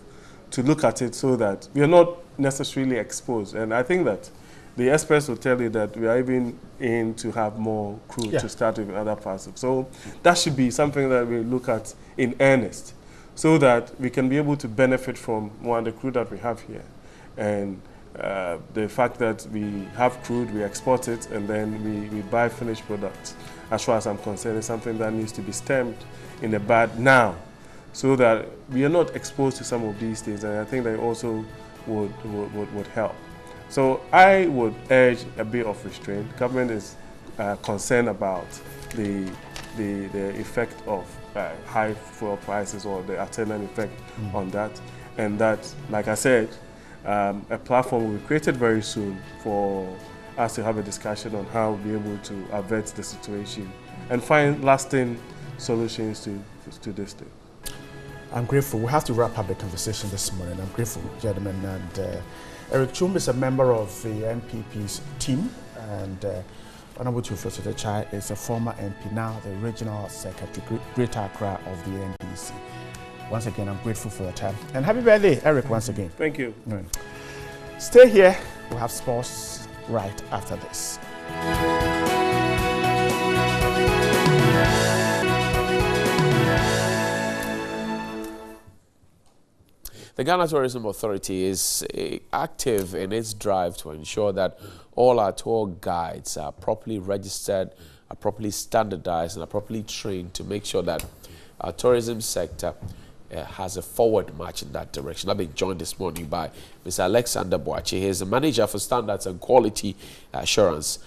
to look at it so that we are not necessarily exposed. And I think that the experts will tell you that we are even in to have more crude to start with in other parts. So that should be something that we look at in earnest, so that we can be able to benefit from, one, the crude that we have here, and the fact that we have crude, we export it, and then we buy finished products. As far as I'm concerned, it's something that needs to be stemmed in the bud now, so that we are not exposed to some of these things, and I think that also would help. So I would urge a bit of restraint. Government is concerned about the effect of high fuel prices, or the attendant effect on that, and that, like I said, a platform will be created very soon for us to have a discussion on how we'll be able to avert the situation and find lasting solutions to this thing. I'm grateful. We have to wrap up the conversation this morning. I'm grateful, gentlemen. And Eric Chum is a member of the NPP's team, and Honorable Chiropractor Chai is a former MP, now the Regional Secretary, Greater Accra of the NPC. Once again, I'm grateful for your time. And happy birthday, Eric, once again. Thank you. Stay here. We'll have sports right after this. The Ghana Tourism Authority is active in its drive to ensure that all our tour guides are properly registered, are properly standardized, and are properly trained to make sure that our tourism sector has a forward march in that direction. I've been joined this morning by Mr. Alexander Boachi. He is the Manager for Standards and Quality Assurance,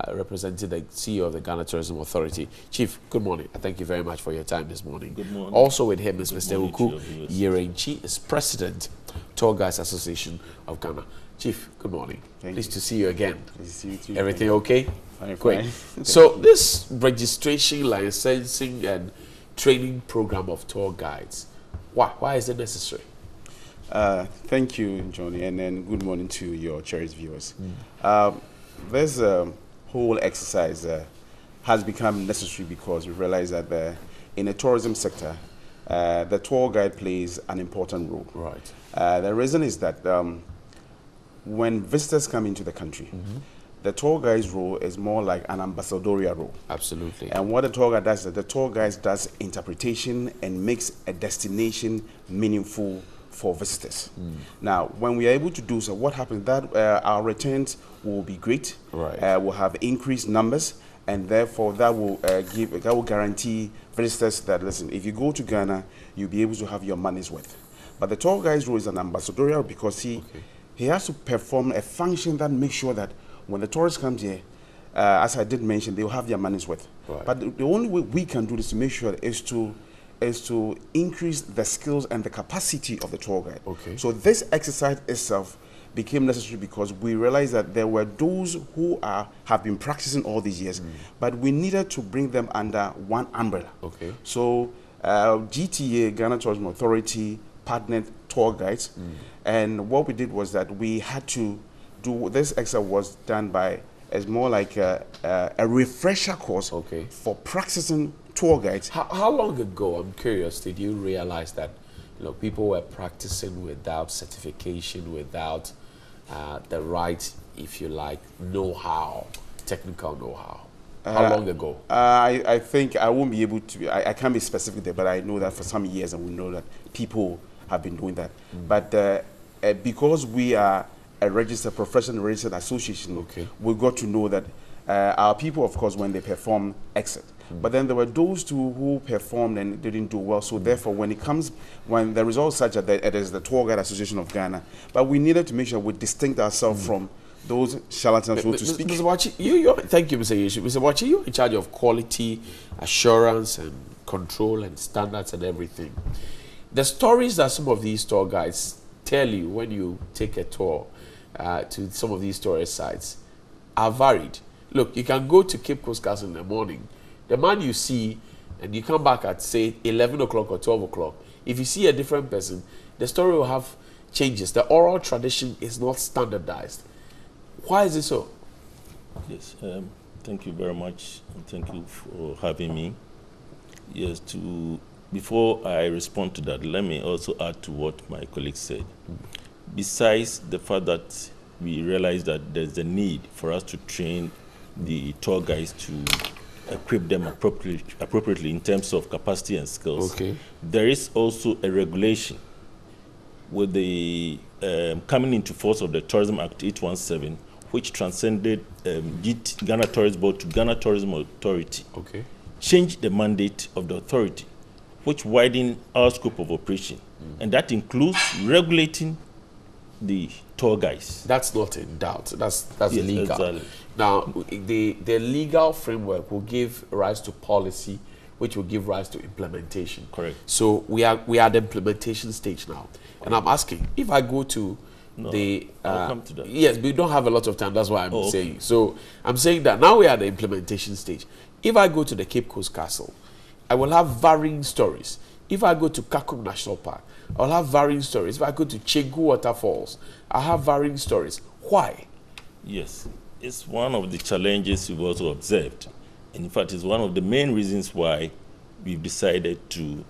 representing the CEO of the Ghana Tourism Authority. Chief, good morning. Thank you very much for your time this morning. Good morning. Also with him is Mr. Uku Yerenchi, is President, Tour Guides Association of Ghana. Chief, good morning. Pleased to see you again. Pleased to see you too. Everything okay? Fine, great. fine. So this registration, licensing, and training program of tour guides, why is it necessary? Thank you, Johnny, and then good morning to your cherished viewers. This whole exercise has become necessary because we realize that in the tourism sector, the tour guide plays an important role. Right. The reason is that when visitors come into the country, the tour guide's role is more like an ambassadorial role. Absolutely. And what the tour guide does is the tour guide does interpretation and makes a destination meaningful for visitors. Now, when we are able to do so, what happens that our returns will be great. Right. We'll have increased numbers, and therefore that will guarantee visitors that, listen, if you go to Ghana, you'll be able to have your money's worth. But the tour guide's role is an ambassadorial because he has to perform a function that makes sure that when the tourist comes here, as I did mention, they'll have their money's worth. Right. But the only way we can do this to make sure is to increase the skills and the capacity of the tour guide. Okay. So this exercise itself became necessary because we realized that there were those who have been practicing all these years, but we needed to bring them under one umbrella. Okay. So GTA, Ghana Tourism Authority, partnered tour guides, and what we did was that we had to do this exercise was done by as more like a refresher course for practicing tour guides. How long ago, I'm curious, did you realize that people were practicing without certification, without the right, if you like, know-how, technical know-how? How long ago? I think I won't be able to, I can't be specific there, but I know that for some years and we know that people have been doing that. But because we are a professional registered association, we got to know that our people, of course, when they perform, exit. But then there were those two who performed and didn't do well. So therefore, when the results such that it is the Tour Guide Association of Ghana, but we needed to make sure we distinct ourselves from those charlatans, so to speak. Mr. Wachi, thank you, Mr. Yeshi. Mr. Wachi, you're in charge of quality assurance and control and standards and everything. The stories that some of these tour guides tell you when you take a tour to some of these tourist sites are varied. Look, you can go to Cape Coast Castle in the morning. The man you see, and you come back at, say, 11 o'clock or 12 o'clock. If you see a different person, the story will have changes. The oral tradition is not standardized. Why is it so? Yes, thank you very much, and thank you for having me. Yes, before I respond to that, let me also add to what my colleague said. Besides the fact that we realize that there's a need for us to train the tour guides to equip them appropriately in terms of capacity and skills, there is also a regulation with the coming into force of the Tourism Act 817, which transcended Ghana Tourist Board to Ghana Tourism Authority, changed the mandate of the authority, which widened our scope of operation. And that includes regulating the tour guides. That's not in doubt. That's yes, legal. Exactly. Now, the legal framework will give rise to policy, which will give rise to implementation. Correct. So we are at the implementation stage now. And I'm asking, if I go to I'll come to that. Yes, we don't have a lot of time. That's why I'm saying. So I'm saying that now we are at the implementation stage. If I go to the Cape Coast Castle, I will have varying stories. If I go to Kakum National Park, I'll have varying stories. If I go to Chegu Waterfalls, I have varying stories. Why? Yes, it's one of the challenges we've also observed. And in fact, it's one of the main reasons why we've decided to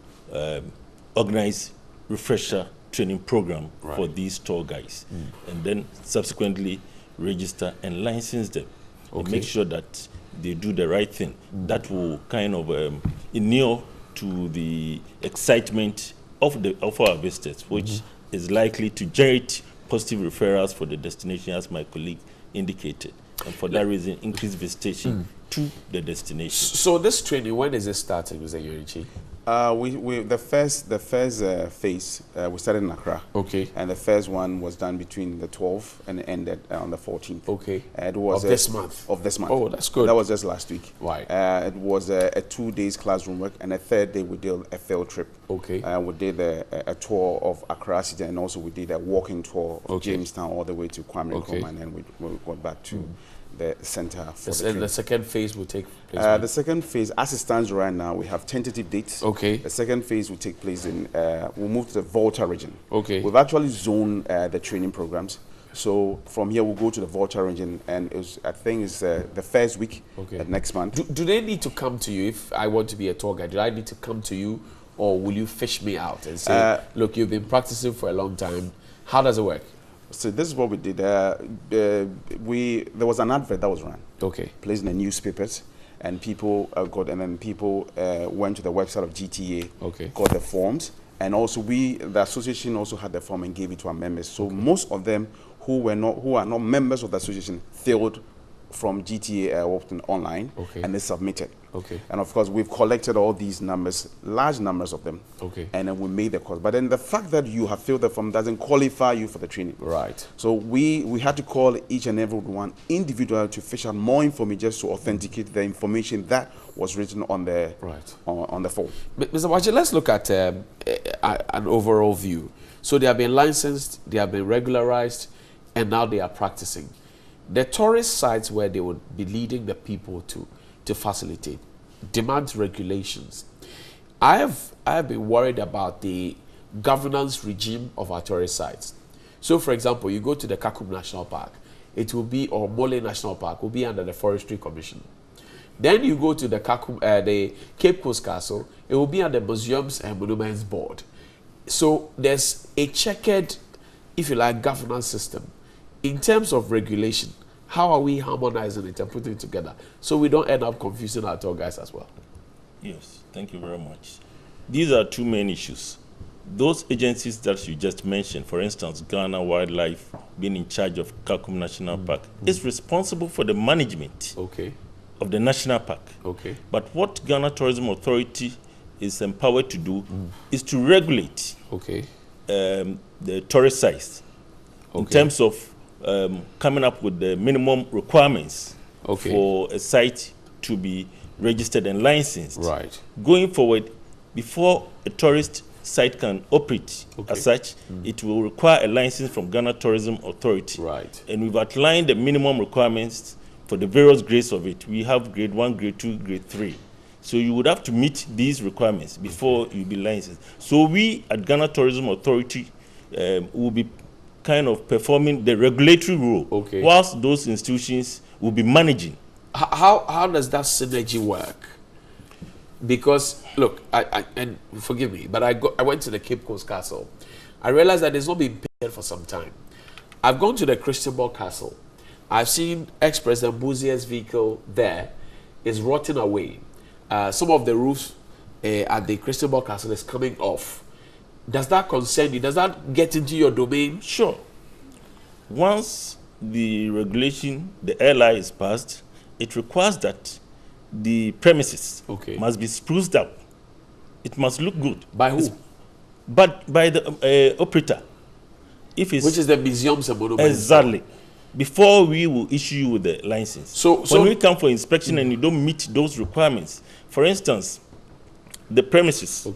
organize refresher training program for these tour guides, and then subsequently register and license them, and make sure that they do the right thing. That will kind of inure to the excitement of our visitors, which is likely to generate positive referrals for the destination, as my colleague indicated, and for that reason, increase visitation to the destination. So this training, when is it starting, Mr. Yorichi? The first phase we started in Accra. Okay. And the first one was done between the 12th and ended on the 14th. Okay. It was of this month. Of this month. Oh, that's good. That was just last week. Right. It was a 2 days classroom work, and a third day we did a field trip. Okay. We did a tour of Accra City, and also we did a walking tour of Jamestown all the way to Kwame Nkrumah, and then we got back to the center for the second phase will take place. The second phase, as it stands right now, we have tentative dates. Okay. The second phase will take place in, we'll move to the Volta region. Okay. We've actually zoned the training programs. So from here, we'll go to the Volta region, and I think it's the first week next month. Do they need to come to you if I want to be a tour guide? Do I need to come to you, or will you fish me out and say, look, you've been practicing for a long time. How does it work? So this is what we did. There was an advert that was run. Okay. Placed in the newspapers, and people people went to the website of GTA. Okay. Got the forms, and also the association also had the form and gave it to our members. So most of them who are not members of the association filled from GTA online, and they submitted. Okay. And of course, we've collected all these numbers, large numbers of them. Okay. And then we made the course. But then the fact that you have filled the form doesn't qualify you for the training. Right. So we had to call each and every one individual to fish out more information just to authenticate the information that was written on the on the form. Mr. Waji, let's look at an overall view. So they have been licensed, they have been regularized, and now they are practicing. The tourist sites where they would be leading the people to facilitate demands regulations. I have been worried about the governance regime of our tourist sites. So, for example, you go to the Kakum National Park, it will be, or Mole National Park will be under the Forestry Commission. Then you go to the Cape Coast Castle, it will be under the Museums and Monuments Board. So there's a checkered, if you like, governance system. In terms of regulation, how are we harmonizing it and putting it together so we don't end up confusing our tour guides as well? Yes, thank you very much. These are two main issues. Those agencies that you just mentioned, for instance, Ghana Wildlife being in charge of Kakum National Park, is responsible for the management of the national park. Okay. But what Ghana Tourism Authority is empowered to do is to regulate the tourist sites in terms of coming up with the minimum requirements for a site to be registered and licensed. Right. Going forward, before a tourist site can operate as such, it will require a license from Ghana Tourism Authority. Right. And we've outlined the minimum requirements for the various grades of it. We have grade 1, grade 2, grade 3. So you would have to meet these requirements before you be licensed. So we at Ghana Tourism Authority will be kind of performing the regulatory role, whilst those institutions will be managing. How does that synergy work? Because look, and forgive me, but I went to the Cape Coast Castle. I realized that it's not been painted for some time. I've gone to the Christianborg Castle. I've seen ex-President Buzier's vehicle there is rotting away. Some of the roofs at the Christianborg Castle is coming off. Does that concern you? Does that get into your domain? Sure. Once the regulation, the LI is passed, it requires that the premises must be spruced up. It must look good. By who? But by the operator. If it's which is the Museums and Monuments. Exactly. Before we will issue you with the license. So when we come for inspection and you don't meet those requirements, for instance, the premises,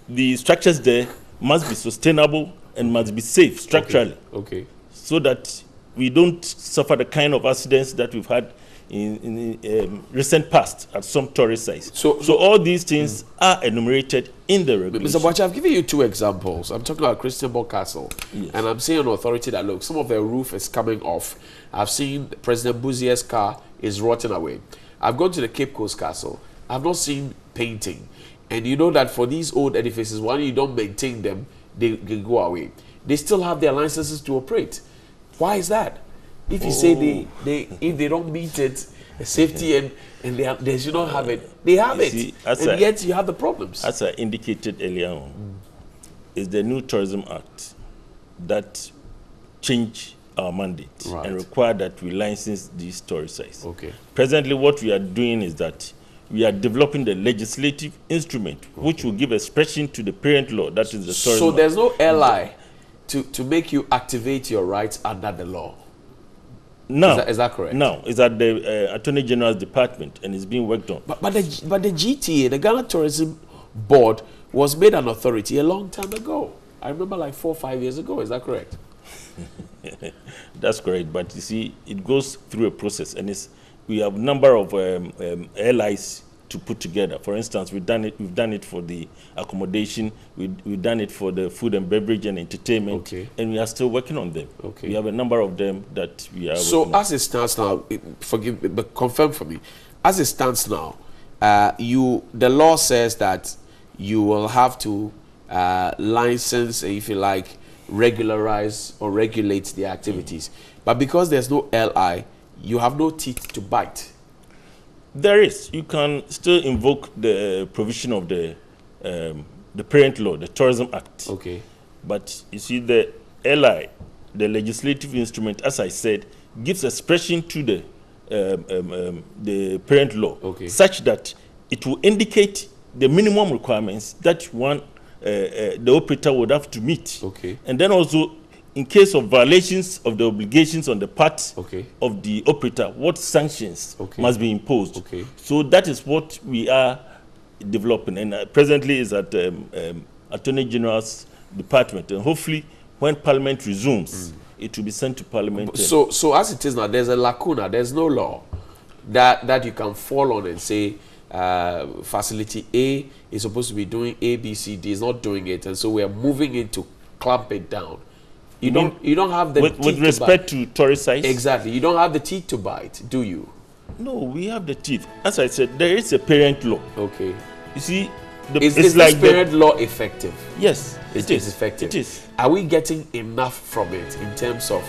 the structures there must be sustainable and must be safe structurally. Okay. So that we don't suffer the kind of accidents that we've had in recent past at some tourist sites. So all these things are enumerated in the regulation. Mr. Boachi, I've given you 2 examples. I'm talking about Christianborg Castle, and I'm seeing an authority that, look, some of the roof is coming off. I've seen President Buzier's car is rotting away. I've gone to the Cape Coast Castle. I've not seen painting. And you know that for these old edifices, when you don't maintain them, they go away. They still have their licenses to operate. Why is that? If you say if they don't meet it, safety and they should not have it, they have it. See, and yet you have the problems. As I indicated earlier on, is the new Tourism Act that changed our mandate and require that we license these tourist sites. Okay. Presently, what we are doing is that we are developing the legislative instrument which will give expression to the parent law, that is the Tourism So Act. there's no LI to make you activate your rights under the law. Now, is that correct? Now, it's at the Attorney General's department and it's being worked on. But the GTA, the Ghana Tourism Board, was made an authority a long time ago. I remember like 4 or 5 years ago. Is that correct? That's correct. But you see, it goes through a process, and we have a number of LIs to put together. For instance, we've done it for the accommodation, we've done it for the food and beverage and entertainment, and we are still working on them. We have a number of them that we are So working on. as it stands now, forgive me, but confirm for me, as it stands now, the law says that you will have to license, if you like, regularize or regulate the activities. But because there's no LI, you have no teeth to bite. There is. You can still invoke the provision of the parent law, the Tourism Act. Okay. But you see, the LI, the legislative instrument, as I said, gives expression to the parent law, such that it will indicate the minimum requirements that the operator would have to meet. And then also, in case of violations of the obligations on the part of the operator, what sanctions must be imposed. So that is what we are developing, and presently is at Attorney General's department, and hopefully when Parliament resumes, it will be sent to Parliament. So as it is now, there's a lacuna. There's no law that you can fall on and say facility A is supposed to be doing A, B, C, D, is not doing it, and so we are moving it to clamp it down. You don't have the with respect to tourist sites. Exactly. You don't have the teeth to bite, do you? No, we have the teeth. As I said, there is a parent law. Okay. You see, is this parent law effective? Yes, it is effective. It is. Are we getting enough from it in terms of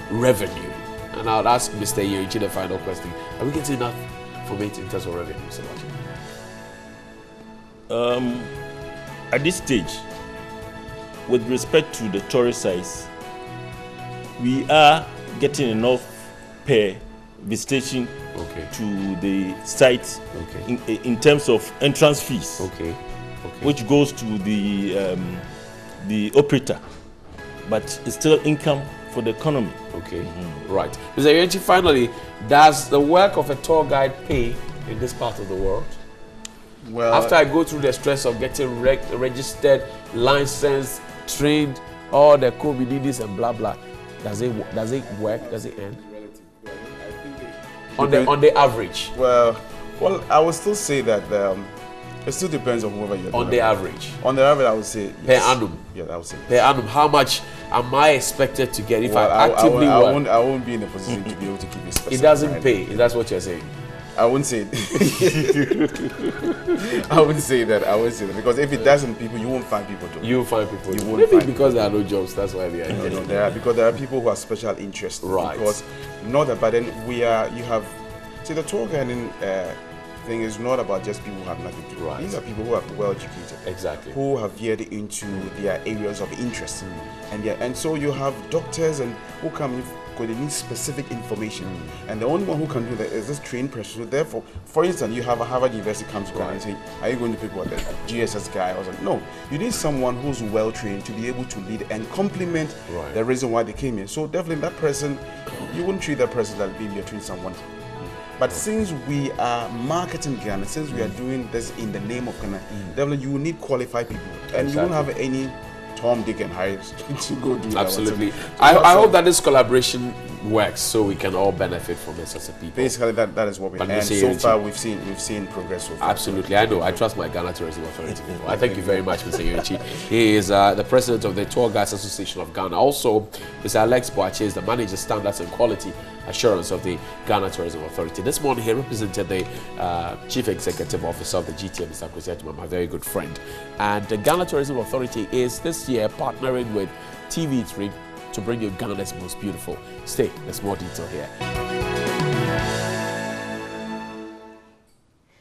revenue? And I'll ask Mr. Yerichi the final question. Are we getting enough from it in terms of revenue, Mr. Boachi? At this stage, with respect to the tourist sites, we are getting enough per visitation to the site in terms of entrance fees, which goes to the operator, but it's still income for the economy. Right. Mr. Yerichi, finally, does the work of a tour guide pay in this part of the world? Well, after I go through the stress of getting registered, licensed, trained, all the communities and blah blah, does it work? Does it end? On the average. Well, I would still say that it still depends on whoever you're. On the average. On the average, I would say per annum. Yeah, I would say per annum. How much am I expected to get if I actively work? I won't be in a position to be able to give you specific. It doesn't pay. That's what you're saying. I wouldn't say I wouldn't say that. I wouldn't say that because if it doesn't, you won't find people to. You won't find people. You won't Maybe find because people. there are no jobs. That's why they are. No, there are people who have special interests. Right. Because not that, but then you have. See, the tour guiding thing is not about just people who have nothing to do. Right. These are people who are well educated. Exactly. Who have veered into their areas of interest, and so you have doctors and who come because they need specific information, and the only one who can do that is this trained person. So therefore, for instance, you have a Harvard University comes to and say, "Are you going to pick what the GSS guy?" or something? No, you need someone who's well trained to be able to lead and complement the reason why they came here. So definitely, that person, you wouldn't treat that person that maybe you're treating someone. But since we are marketing Ghana, since we are doing this in the name of Ghana, definitely you will need qualified people, and you won't have any Tom, Dick, and Harry to go do that. Absolutely. I hope that this collaboration works so we can all benefit from this as a people. Basically, that is what we. And so far, we've seen progress. So far. Absolutely, I know. I trust my Ghana Tourism Authority. I thank you very much, Mr. Yurichi. He is the president of the Tour Guides Association of Ghana. Also, Mr. Alex Boache is the manager, standards and quality assurance of the Ghana Tourism Authority. This morning, he represented the chief executive officer of the GTM, Mr. Kwesi, my very good friend. And the Ghana Tourism Authority is this year partnering with TV3 to bring you Ghana's most beautiful. Stay, there's more detail here.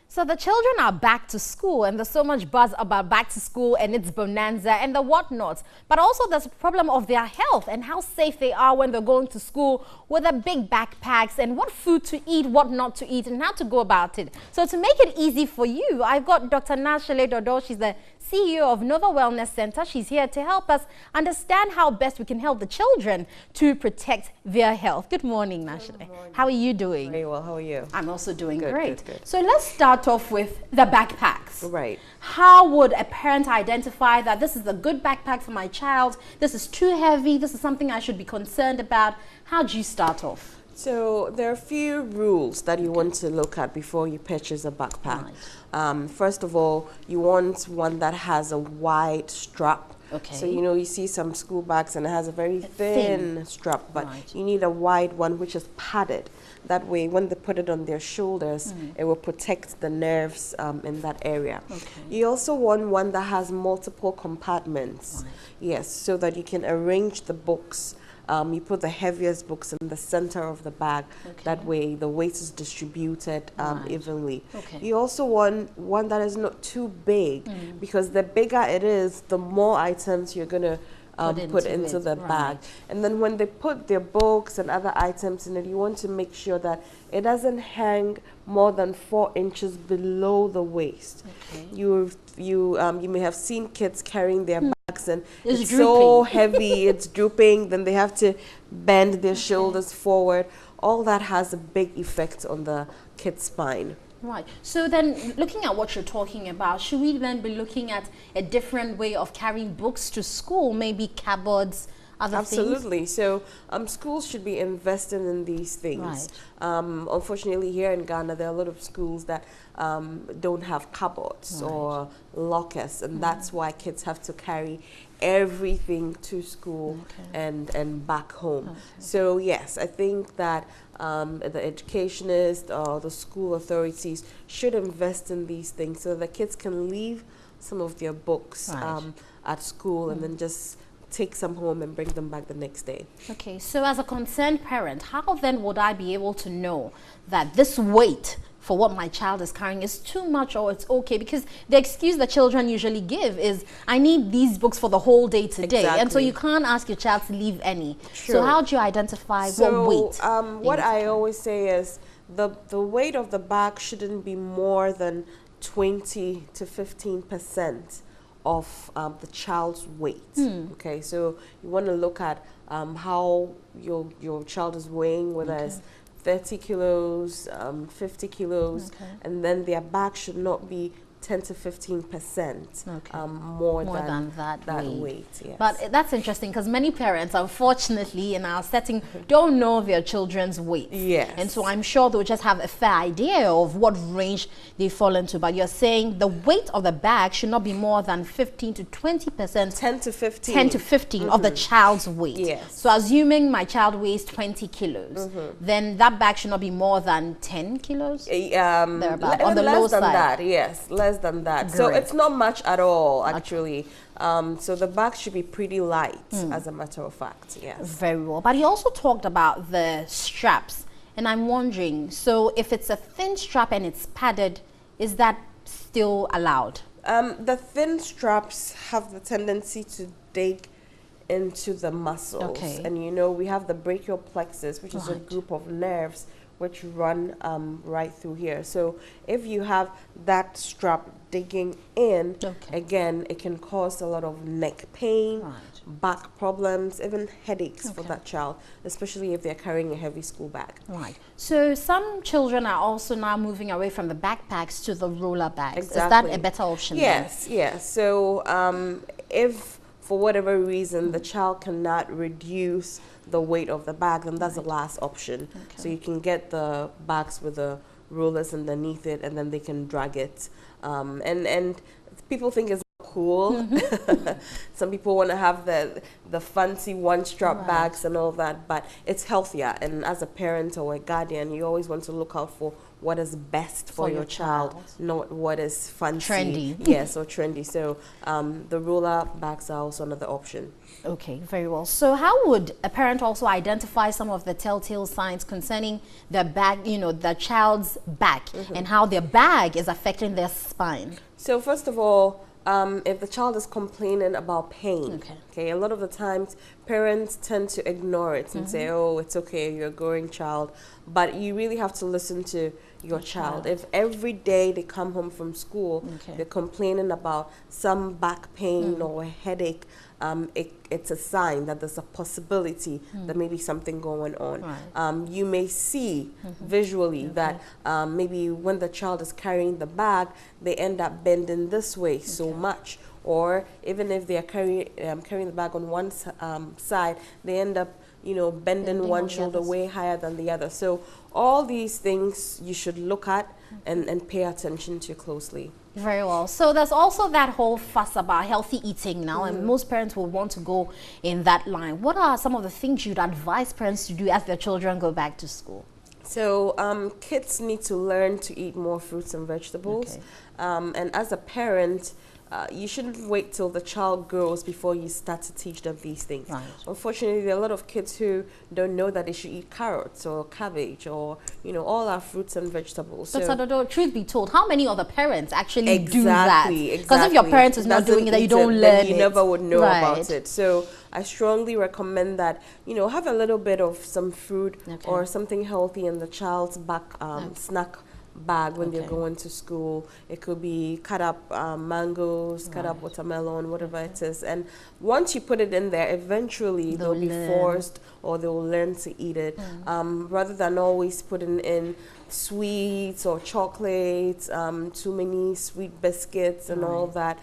So the children are back to school, and there's so much buzz about back to school and its bonanza and the whatnot. But also there's a problem of their health and how safe they are when they're going to school with their big backpacks, and what food to eat, what not to eat, and how to go about it. So to make it easy for you, I've got Dr. Nashale Dodo. She's the CEO of Nova Wellness Center. She's here to help us understand how best we can help the children to protect their health. Good morning, Nashale. How are you doing? Very well. How are you? I'm also doing good, great. Good. So let's start off with the backpacks. Right. How would a parent identify that this is a good backpack for my child? This is too heavy. This is something I should be concerned about. How do you start off? So there are a few rules that you want to look at before you purchase a backpack. Right. First of all, you want one that has a wide strap. Okay. So, you know, you see some school bags and it has a very thin strap, but you need a wide one which is padded. That way, when they put it on their shoulders, it will protect the nerves in that area. Okay. You also want one that has multiple compartments. Right. Yes, so that you can arrange the books. You put the heaviest books in the center of the bag. Okay. That way, the weight is distributed evenly. Okay. You also want one that is not too big, because the bigger it is, the more items you're going to put into the bag. And then when they put their books and other items in it, you want to make sure that it doesn't hang more than 4 inches below the waist. Okay. You may have seen kids carrying their bags and it's so heavy, it's drooping, then they have to bend their shoulders forward. All that has a big effect on the kid's spine. Right. So then, looking at what you're talking about, should we then be looking at a different way of carrying books to school, maybe cupboards, other things? Absolutely. So schools should be investing in these things. Right. Unfortunately, here in Ghana, there are a lot of schools that don't have cupboards or lockers, and that's why kids have to carry everything to school and back home. Okay. So yes, I think that the educationists or the school authorities should invest in these things so that kids can leave some of their books at school and then just take some home and bring them back the next day. Okay, so as a concerned parent, how then would I be able to know that this weight for what my child is carrying is too much or it's okay? Because the excuse that children usually give is, I need these books for the whole day today. Exactly. And so you can't ask your child to leave any. Sure. So how do you identify what weight? What I always say is the weight of the bag shouldn't be more than 20 to 15% of the child's weight. Okay, so you want to look at how your child is weighing, whether it's 30 kilos, 50 kilos, and then their bag should not be 10 to 15% more than that weight. Yes. But that's interesting, because many parents, unfortunately, in our setting, don't know their children's weight. Yes. And so I'm sure they'll just have a fair idea of what range they fall into. But you're saying the weight of the bag should not be more than 15 to 20%. 10 to 15. 10 to 15 of the child's weight. Yes. So assuming my child weighs 20 kilos, then that bag should not be more than 10 kilos? On the low side. That, yes. Less than that. Great. So it's not much at all, actually. So the bag should be pretty light, as a matter of fact. Yes. Very well. But he also talked about the straps, and I'm wondering, so if it's a thin strap and it's padded, is that still allowed? The thin straps have the tendency to dig into the muscles. Okay. And you know, we have the brachial plexus, which is a group of nerves which run right through here. So if you have that strap digging in, again, it can cause a lot of neck pain, back problems, even headaches for that child, especially if they're carrying a heavy school bag. Right. So some children are also now moving away from the backpacks to the roller bags. Exactly. Is that a better option? Yes, yes. So if for whatever reason the child cannot reduce the weight of the bag, then that's the last option. So you can get the bags with the rollers underneath it, and then they can drag it. And people think it's cool. Some people want to have the fancy one-strap bags and all that, but it's healthier. And as a parent or a guardian, you always want to look out for what is best for your child, not what is fancy. Trendy. Yes, or trendy. So the roller bags are also another option. Okay, very well. So how would a parent also identify some of the telltale signs concerning their bag, you know, the child's back, and how their bag is affecting their spine? So first of all, if the child is complaining about pain, okay, a lot of the times parents tend to ignore it and say, oh, it's okay, you're a growing child. But you really have to listen to your child. If every day they come home from school, they're complaining about some back pain or a headache, it's a sign that there's a possibility that maybe something going on. You may see visually that maybe when the child is carrying the bag, they end up bending this way so much. Or even if they are carrying the bag on one side, they end up, you know, bending one shoulder way higher than the other. So all these things you should look at and pay attention to closely. Very well. So there's also that whole fuss about healthy eating now, and most parents will want to go in that line. What are some of the things you'd advise parents to do as their children go back to school? So kids need to learn to eat more fruits and vegetables. And as a parent, you shouldn't wait till the child grows before you start to teach them these things. Unfortunately, there are a lot of kids who don't know that they should eat carrots or cabbage or, you know, all our fruits and vegetables. But So, truth be told, how many other parents actually do exactly, that? Because if your parent is not doing it, then you don't learn it. You never would know about it. So I strongly recommend that, you know, have a little bit of some fruit or something healthy in the child's back snack bag when they're going to school. It could be cut up mangoes, cut up watermelon, whatever it is. And once you put it in there, eventually they'll be forced or they will learn to eat it, rather than always putting in sweets or chocolates, too many sweet biscuits and all that.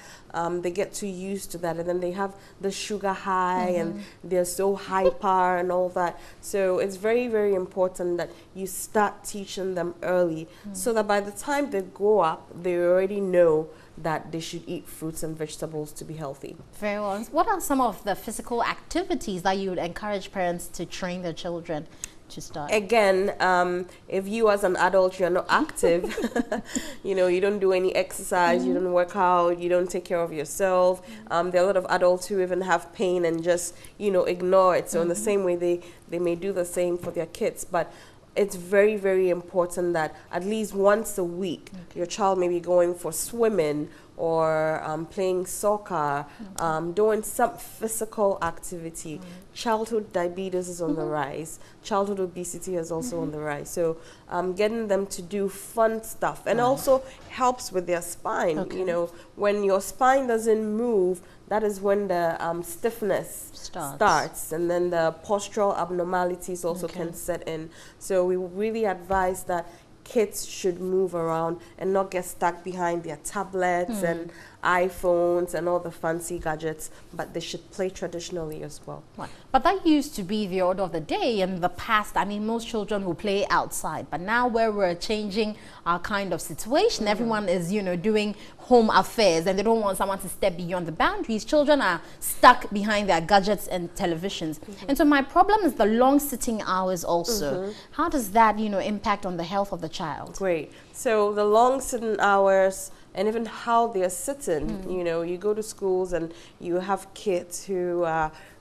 They get too used to that, and then they have the sugar high and they're so hyper and all that. So it's very, very important that you start teaching them early so that by the time they grow up, they already know that they should eat fruits and vegetables to be healthy. Very well. What are some of the physical activities that you would encourage parents to train their children to start? Again, if you as an adult, you're not active, you know, you don't do any exercise, you don't work out, you don't take care of yourself. There are a lot of adults who even have pain and just, you know, ignore it. So in the same way, they may do the same for their kids. But it's very, very important that at least once a week, your child may be going for swimming or playing soccer, doing some physical activity. Childhood diabetes is on the rise. Childhood obesity is also on the rise. So getting them to do fun stuff, and also helps with their spine. You know, when your spine doesn't move, that is when the stiffness starts, and then the postural abnormalities also can set in. So we really advise that kids should move around and not get stuck behind their tablets and iPhones and all the fancy gadgets, but they should play traditionally as well. But that used to be the order of the day in the past. I mean, most children will play outside, but now where we're changing our kind of situation, everyone is, you know, doing home affairs and they don't want someone to step beyond the boundaries. Children are stuck behind their gadgets and televisions. And so my problem is the long sitting hours also. How does that, you know, impact on the health of the child? Great. So the long sitting hours and even how they're sitting, you know, you go to schools and you have kids who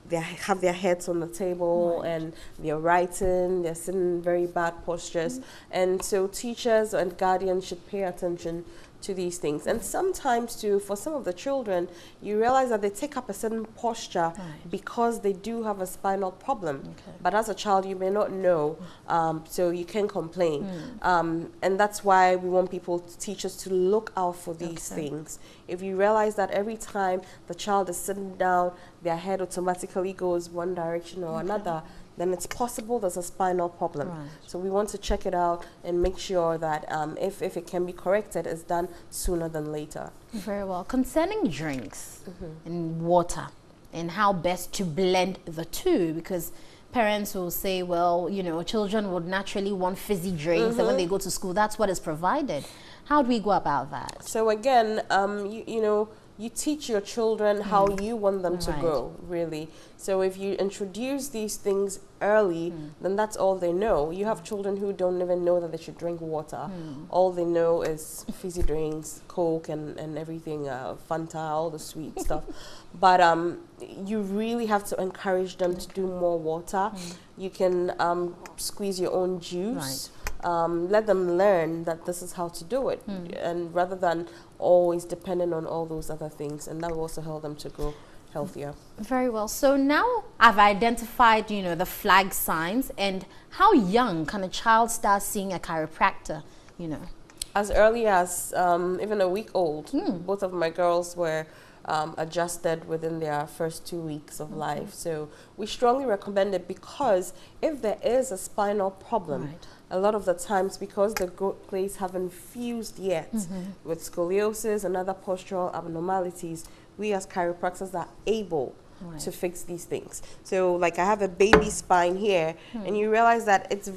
they have their heads on the table and they're writing, they're sitting in very bad postures. And so teachers and guardians should pay attention to these things. And sometimes too, for some of the children, you realize that they take up a certain posture because they do have a spinal problem. But as a child, you may not know, so you can complain. And that's why we want teachers to look out for these things. If you realize that every time the child is sitting down, their head automatically goes one direction or another, then it's possible there's a spinal problem. So we want to check it out and make sure that if it can be corrected, it's done sooner than later. Very well. Concerning drinks and water, and how best to blend the two, because parents will say, well, you know, children would naturally want fizzy drinks, and when they go to school, that's what is provided. How do we go about that? So again, you know, you teach your children how you want them to go, really. So if you introduce these things early, then that's all they know. You have children who don't even know that they should drink water. All they know is fizzy drinks, Coke and everything, Fanta, all the sweet stuff. But you really have to encourage them to do more water. You can squeeze your own juice. Let them learn that this is how to do it, and rather than always depending on all those other things, and that will also help them to grow healthier. Very well. So now I've identified, you know, the flag signs, and how young can a child start seeing a chiropractor, you know? As early as even a week old. Both of my girls were adjusted within their first 2 weeks of life. So we strongly recommend it, because if there is a spinal problem, a lot of the times, because the growth plates haven't fused yet with scoliosis and other postural abnormalities, we as chiropractors are able to fix these things. So like I have a baby spine here, and you realize that it's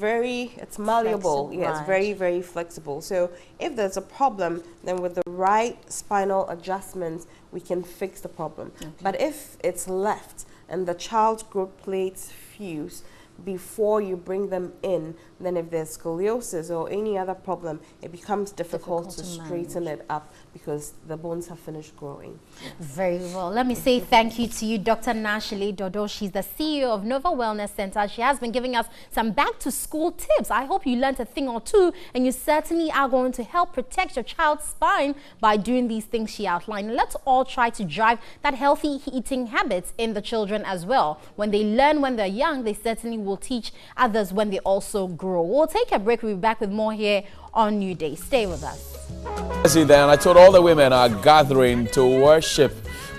malleable. Yeah, it's very, very flexible. So if there's a problem, then with the right spinal adjustments, we can fix the problem. But if it's left and the child's growth plates fuse before you bring them in, then if there's scoliosis or any other problem, it becomes difficult to straighten it up, because the bones have finished growing. Very well. Let me say thank you to you, Dr. Nashile Dodo. She's the CEO of Nova Wellness Center. She has been giving us some back-to-school tips. I hope you learned a thing or two, and you certainly are going to help protect your child's spine by doing these things she outlined. Let's all try to drive that healthy eating habits in the children as well. When they learn when they're young, they certainly will teach others when they also grow. We'll take a break. We'll be back with more here on Newday. Stay with us. See then, I told all the women are gathering to worship.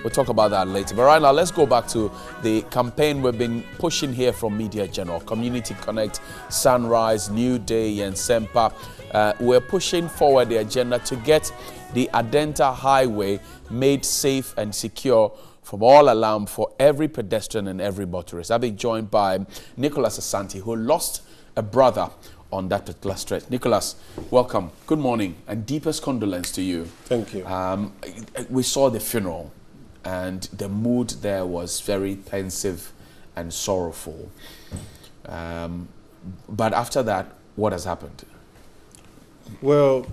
We'll talk about that later. But right now, let's go back to the campaign we've been pushing here from Media General, Community Connect, Sunrise, Newday, and Sempa. We're pushing forward the agenda to get the Adenta Highway made safe and secure from all alarm for every pedestrian and every motorist. I've been joined by Nicholas Asante, who lost a brother on that particular stretch. Nicholas, welcome. Good morning, and deepest condolence to you. Thank you. We saw the funeral, and the mood there was very pensive and sorrowful. But after that, what has happened? Well,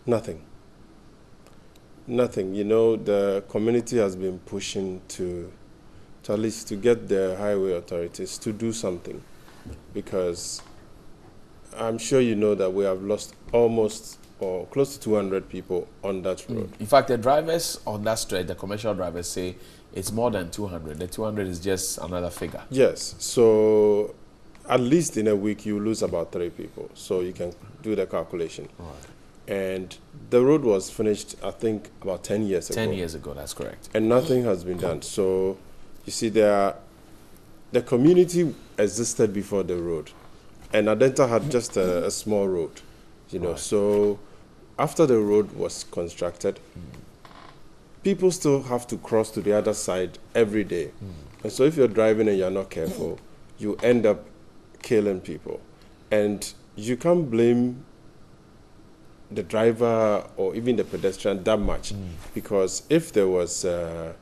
nothing. Nothing. You know, the community has been pushing to at least to get the highway authorities to do something, because I'm sure you know that we have lost almost or close to 200 people on that road. In fact, the drivers on that stretch, the commercial drivers, say it's more than 200. The 200 is just another figure. Yes. So at least in a week, you lose about 3 people. So you can do the calculation. Right. And the road was finished, I think, about 10 years ago. 10 years ago, that's correct. And nothing has been done. So you see, the community existed before the road. And Adenta had just a small road, you know. Right. So after the road was constructed, people still have to cross to the other side every day. And so if you're driving and you're not careful, you end up killing people. And you can't blame the driver or even the pedestrian that much, because if there was a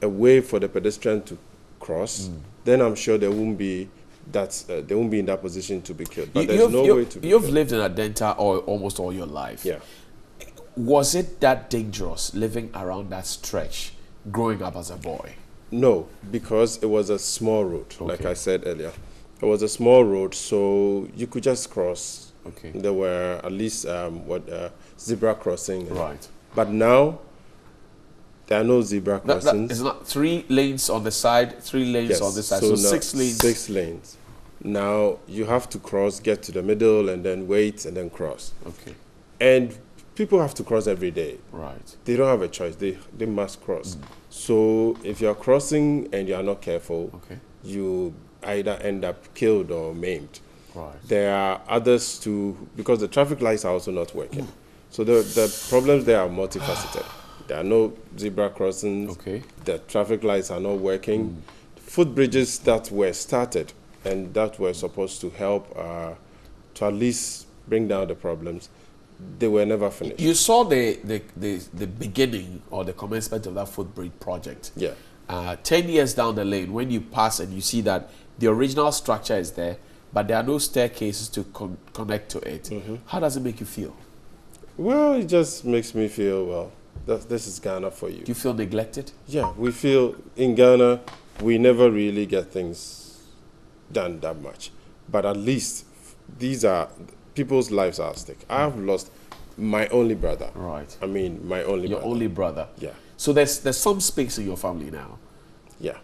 way for the pedestrian to cross, then I'm sure there won't be they won't be in that position to be killed. But there's no way to be You've killed. lived in Adenta almost all your life. Yeah. Was it that dangerous living around that stretch growing up as a boy? No, because it was a small road, like I said earlier. It was a small road, so you could just cross. Okay. There were at least zebra crossing. Right. But now, there are no zebra crossings. It's not 3 lanes on the side, 3 lanes on this side, so 6 lanes. 6 lanes. Now, you have to cross, get to the middle, and then wait, and then cross. Okay. And people have to cross every day. Right. They don't have a choice. They must cross. So if you're crossing and you're not careful, you either end up killed or maimed. Right. There are others too, because the traffic lights are also not working. So the problems there are multifaceted. There are no zebra crossings. Okay. The traffic lights are not working. Footbridges that were started and that were supposed to help to at least bring down the problems, they were never finished. You saw the beginning or the commencement of that footbridge project. Yeah. 10 years down the lane, when you pass and you see that the original structure is there, but there are no staircases to connect to it. How does it make you feel? Well, it just makes me feel, well, this is Ghana for you. Do you feel neglected? Yeah, we feel in Ghana, we never really get things done that much. But at least these are, people's lives are at stake. I have lost my only brother. Right. I mean, my only Your brother. only brother. Yeah. So there's some space in your family now. Yeah.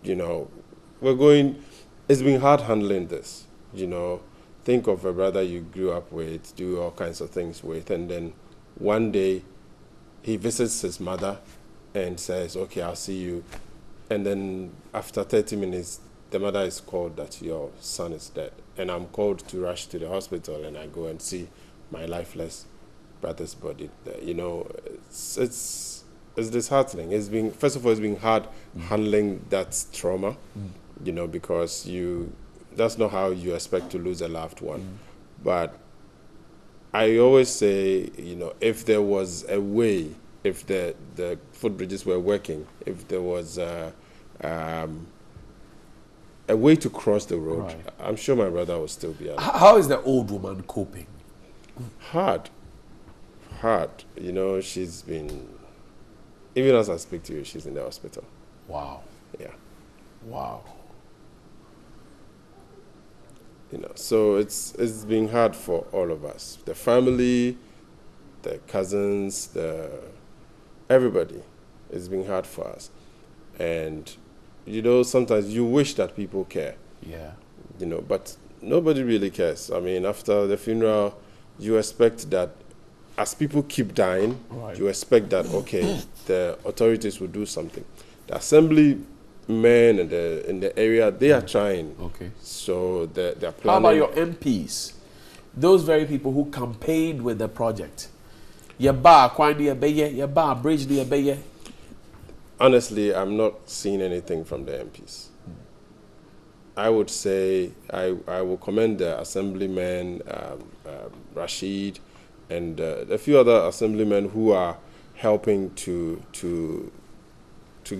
You know, it's been hard handling this, you know. Think of a brother you grew up with, do all kinds of things with, and then one day he visits his mother and says, okay, I'll see you. And then after 30 minutes, the mother is called that your son is dead. And I'm called to rush to the hospital, and I go and see my lifeless brother's body there. You know, it's disheartening. First of all, it's been hard handling that trauma, you know, because that's not how you expect to lose a loved one. But I always say, you know, if there was a way, if the footbridges were working, if there was a way to cross the road, Right. I'm sure my brother would still be alive. How is the old woman coping? Hard. You know, she's been, even as I speak to you, she's in the hospital. Wow. Yeah. Wow. You know, so it's been hard for all of us. The family, the cousins, everybody. It's been hard for us. And, you know, sometimes you wish that people care. Yeah. You know, but nobody really cares. I mean, after the funeral, you expect that as people keep dying, Right. you expect that, okay, the authorities will do something. The assembly men in the area, they are trying. Okay. So they're planning. How about your MPs? Those very people who campaigned with the project. Honestly, I'm not seeing anything from the MPs. I would say I will commend the assemblymen, Rashid, and a few other assemblymen who are helping to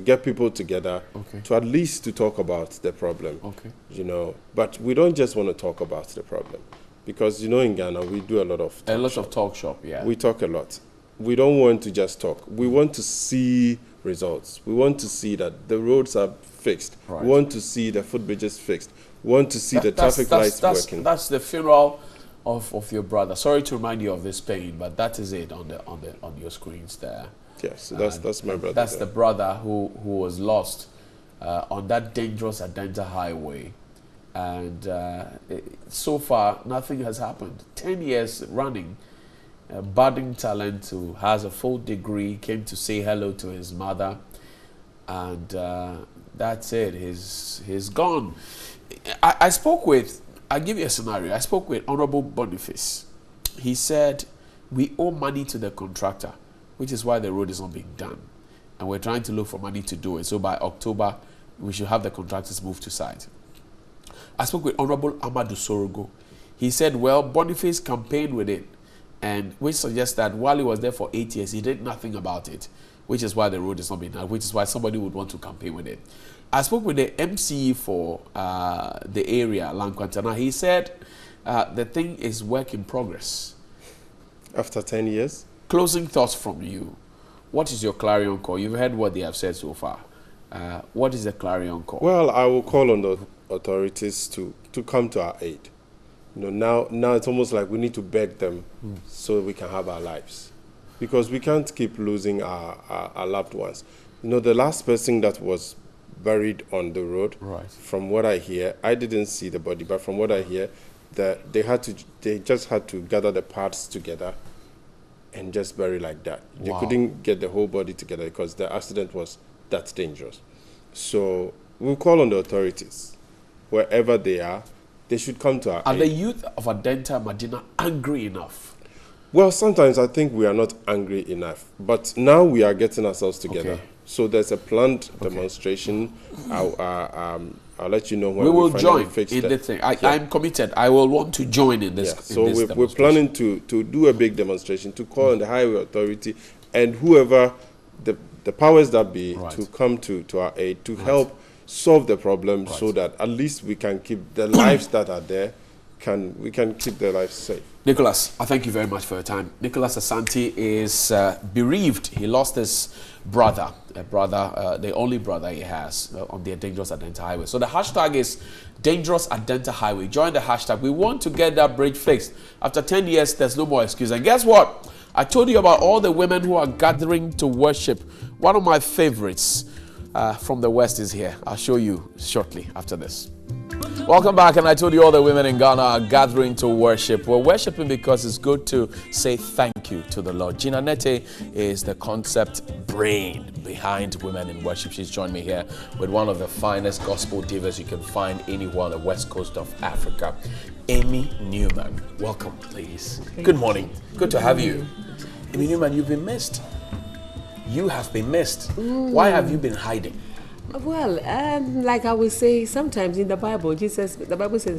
get people together, Okay. to at least to talk about the problem. Okay. You know, but we don't just want to talk about the problem, because you know in Ghana we do a lot of talk shop. Yeah. We talk a lot. We don't want to just talk. We want to see results. We want to see that the roads are fixed. Right. We want to see the footbridges fixed. We want to see the traffic lights working. That's the funeral of your brother. Sorry to remind you of this pain, but that is it on your screens there. Yes, so that's my brother. That's there. the brother who was lost on that dangerous Adenta highway, and so far nothing has happened. 10 years running, a budding talent who has a full degree came to say hello to his mother, and that's it. He's gone. I'll give you a scenario. I spoke with Honorable Boniface. He said, we owe money to the contractor, which is why the road is not being done. And we're trying to look for money to do it. So by October, we should have the contractors move to site. I spoke with Honorable Amadou Sorogo. He said, well, Boniface campaigned with it, and which suggests that while he was there for 8 years, he did nothing about it, which is why the road is not being done, which is why somebody would want to campaign with it. I spoke with the MCE for the area, Lankwantana. He said the thing is work in progress. After 10 years? Closing thoughts from you. What is your clarion call? You've heard what they have said so far. What is the clarion call? Well, I will call on the authorities to come to our aid. You know, now it's almost like we need to beg them so we can have our lives, because we can't keep losing our loved ones. You know, the last person that was buried on the road, right. From what I hear, I didn't see the body, but from what I hear, that they just had to gather the parts together and just bury like that. They Wow. couldn't get the whole body together because the accident was that dangerous. So we'll call on the authorities. Wherever they are, they should come to our Are aid. the youth of Adenta Madina angry enough? Well, sometimes I think we are not angry enough, but now we are getting ourselves together. Okay. So there's a planned demonstration. I'll let you know when we will finally join fix in that. the thing. I'm committed. I will want to join in this. Yeah. So in this we're planning to do a big demonstration, to call on the highway authority and whoever the powers that be to come to our aid to help solve the problem, so that at least we can keep the lives that are there. We can keep their lives safe. Nicholas, I thank you very much for your time. Nicholas Asante is bereaved. He lost his brother, the only brother he has on the Dangerous Adenta Highway. So the hashtag is Dangerous Adenta Highway. Join the hashtag. We want to get that bridge fixed. After 10 years, there's no more excuse. And guess what? I told you about all the women who are gathering to worship. One of my favorites from the West is here. I'll show you shortly after this. Welcome back, and I told you all the women in Ghana are gathering to worship. We're worshiping because it's good to say thank you to the Lord. Gina Nete is the concept brain behind Women in Worship. She's joined me here with one of the finest gospel divas you can find anywhere on the west coast of Africa, Amy Newman. Welcome, ladies. Good morning. Good to have you. Amy Newman, you've been missed. You have been missed. Why have you been hiding? Well, like I would say, sometimes in the Bible says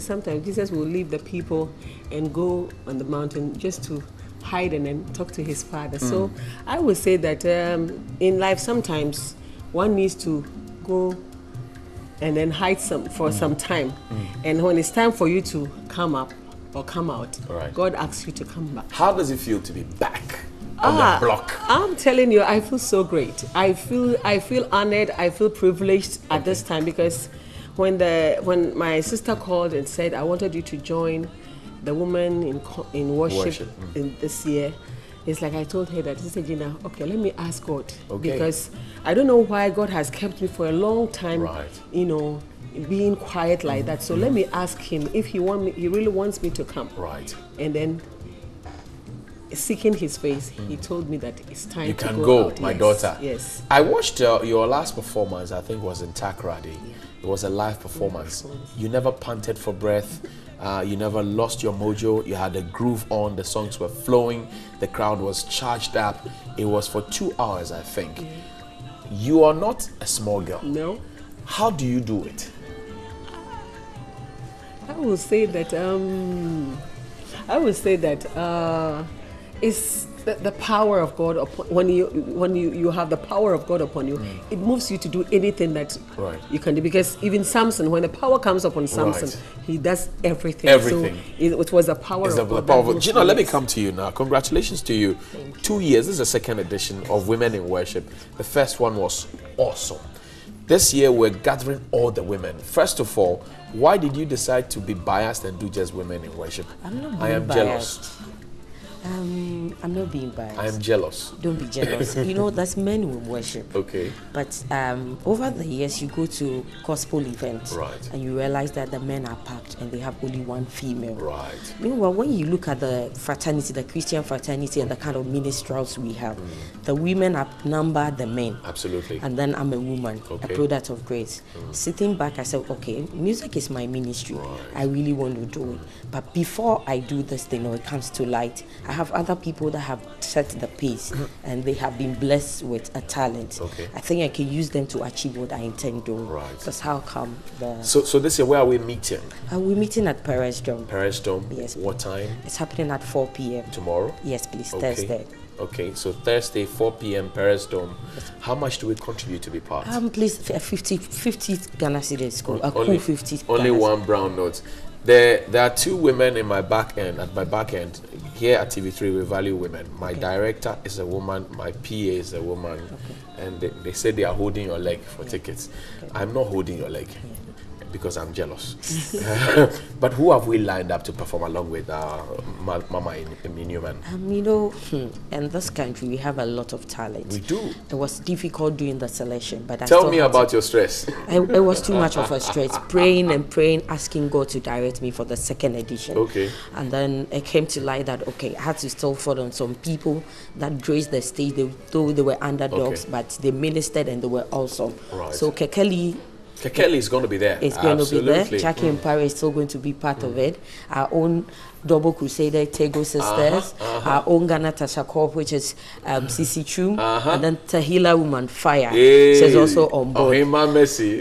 sometimes Jesus will leave the people and go on the mountain just to hide and then talk to his Father. So I would say that in life sometimes one needs to go and then hide for some time. And when it's time for you to come up or come out, God asks you to come back. How does it feel to be back on the block? I'm telling you, I feel so great. I feel honored. I feel privileged at this time, because when my sister called and said, I wanted you to join the women in worship in this year, it's like I told her that, Sister Gina, okay, let me ask God, because I don't know why God has kept me for a long time, you know, being quiet like that. So let me ask him if he really wants me to come. And then, seeking his face, he told me that it's time to go. You can go, out. my daughter. Yes. I watched your last performance, I think was in Takrady. It was a live performance. You never panted for breath. You never lost your mojo. You had a groove on. The songs were flowing. The crowd was charged up. It was for 2 hours, I think. You are not a small girl. No. How do you do it? I will say that it's the power of God upon, when you have the power of God upon you, it moves you to do anything that you can do. Because even Samson, when the power comes upon Samson, he does everything. So it was the power of God. Gina, let me come to you now. Congratulations to you. 2 years. This is the second edition of Women in Worship. The first one was awesome. This year we're gathering all the women. First of all, why did you decide to be biased and do just Women in Worship? I'm not being I am biased. jealous. I'm not being biased. I am jealous. Don't be jealous. You know, that's men who worship. Okay. But over the years, you go to gospel events, and you realize that the men are packed and they have only one female. Meanwhile, when you look at the fraternity, the Christian fraternity, and the kind of ministers we have, the women outnumber the men. Absolutely. And then I'm a woman, a product of grace. Sitting back, I said, okay, music is my ministry. I really want to do it. But before I do this thing, or it comes to light, I have other people that have set the pace and they have been blessed with a talent. I think I can use them to achieve what I intend to do. That's how come the... So this year, where are we meeting? We're meeting at Perez Dome. Perez Dome? Yes. What time? It's happening at 4 p.m. Tomorrow? Yes, please, Thursday. Okay, so Thursday, 4 p.m., Perez Dome. How much do we contribute to be part? Please, 50 Ghana cedis. Only 50 only one brown note. There are two women in my back end. At my back end, here at TV3, we value women. My director is a woman. My PA is a woman, and they say they are holding your leg for tickets. I'm not holding your leg because I'm jealous. But who have we lined up to perform along with Mama in Newman? You know, in this country, we have a lot of talent. We do. It was difficult doing the selection, but Tell me about your stress. It was too much of a stress. Praying and praying, asking God to direct me for the second edition. Okay. And then it came to light that, okay, I had to still fall on some people that graced the stage, though they were underdogs, but they ministered and they were awesome. So Kekeli Kekele is going to be there. It's going to be there. Chaki Empire is still going to be part of it. Our own Double Crusader Tego Sisters, our own Ghana Tashakov, which is CC Chum, and then Tahila Woman Fire. She's also on board.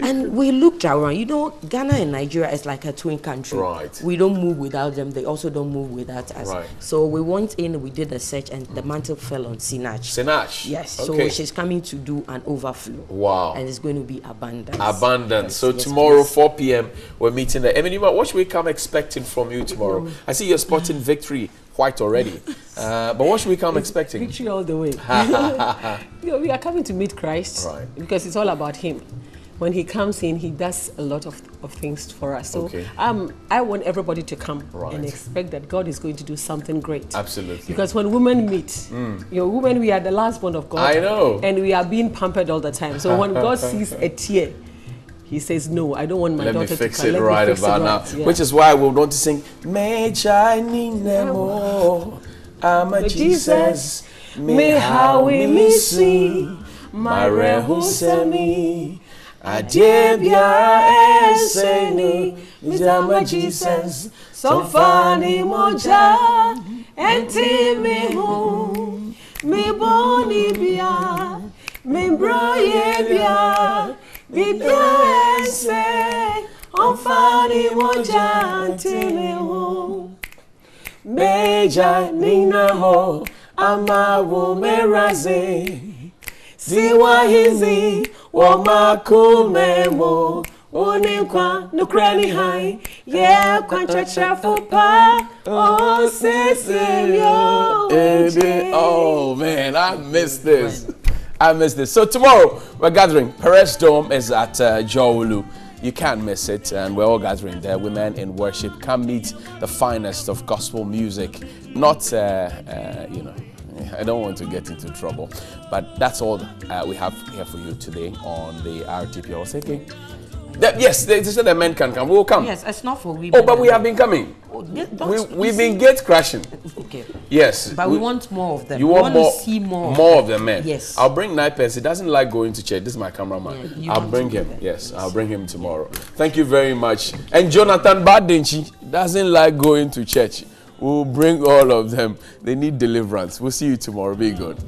And we looked around. You know, Ghana and Nigeria is like a twin country. Right. We don't move without them. They also don't move without us. Right. So we went in, we did a search, and the mantle fell on Sinach. Sinach? Yes. Okay. So she's coming to do an overflow. Wow. And it's going to be abundance. Abundance. Yes, So yes, tomorrow, please. 4 p.m., we're meeting there. Eminima, what should we come expecting from you tomorrow? I see you're spotting victory quite already. But what should we come expecting? Victory all the way. We are coming to meet Christ because it's all about Him. When He comes in, He does a lot of things for us. So I want everybody to come and expect that God is going to do something great. Absolutely. Because when women meet, women, we are the last born of God. I know. And we are being pampered all the time. So when God sees a tear, He says, no, I don't want my daughter to come. Let me fix it right about now. Yeah. Which is why we want to sing, Mejai Ninemo, Ama Jesus, me how we missing, my rehusemi, Adebia eseni, Mijama Jesus, so funny moja, enti me home, me boni bia, me broye bia. Bibiase, onfani moja timiho. Beja nina ho, amawo meraze. Siwa hizi, wamakumemo. Unikwa nukreni hai, yeah, kwancha chafupa. Oh, Cecilio. Oh man, I missed this. I missed this. So tomorrow we're gathering. Perez Dome is at Jowulu. You can't miss it, and we're all gathering there. Women in worship. Come meet the finest of gospel music. Not, you know, I don't want to get into trouble, but that's all we have here for you today on the RTP. I was thinking, yes, they said the men can come. We will come. Yes, it's not for women. Oh, but we have been coming. We've been gate crashing. Okay. Yes. But we want more of them. You want more, to see more of the men. Yes. I'll bring Nipes. He doesn't like going to church. This is my cameraman. Yeah, I'll bring him. Yes, I'll bring him tomorrow. Thank you very much. And Jonathan Badinchi doesn't like going to church. We'll bring all of them. They need deliverance. We'll see you tomorrow. Be good.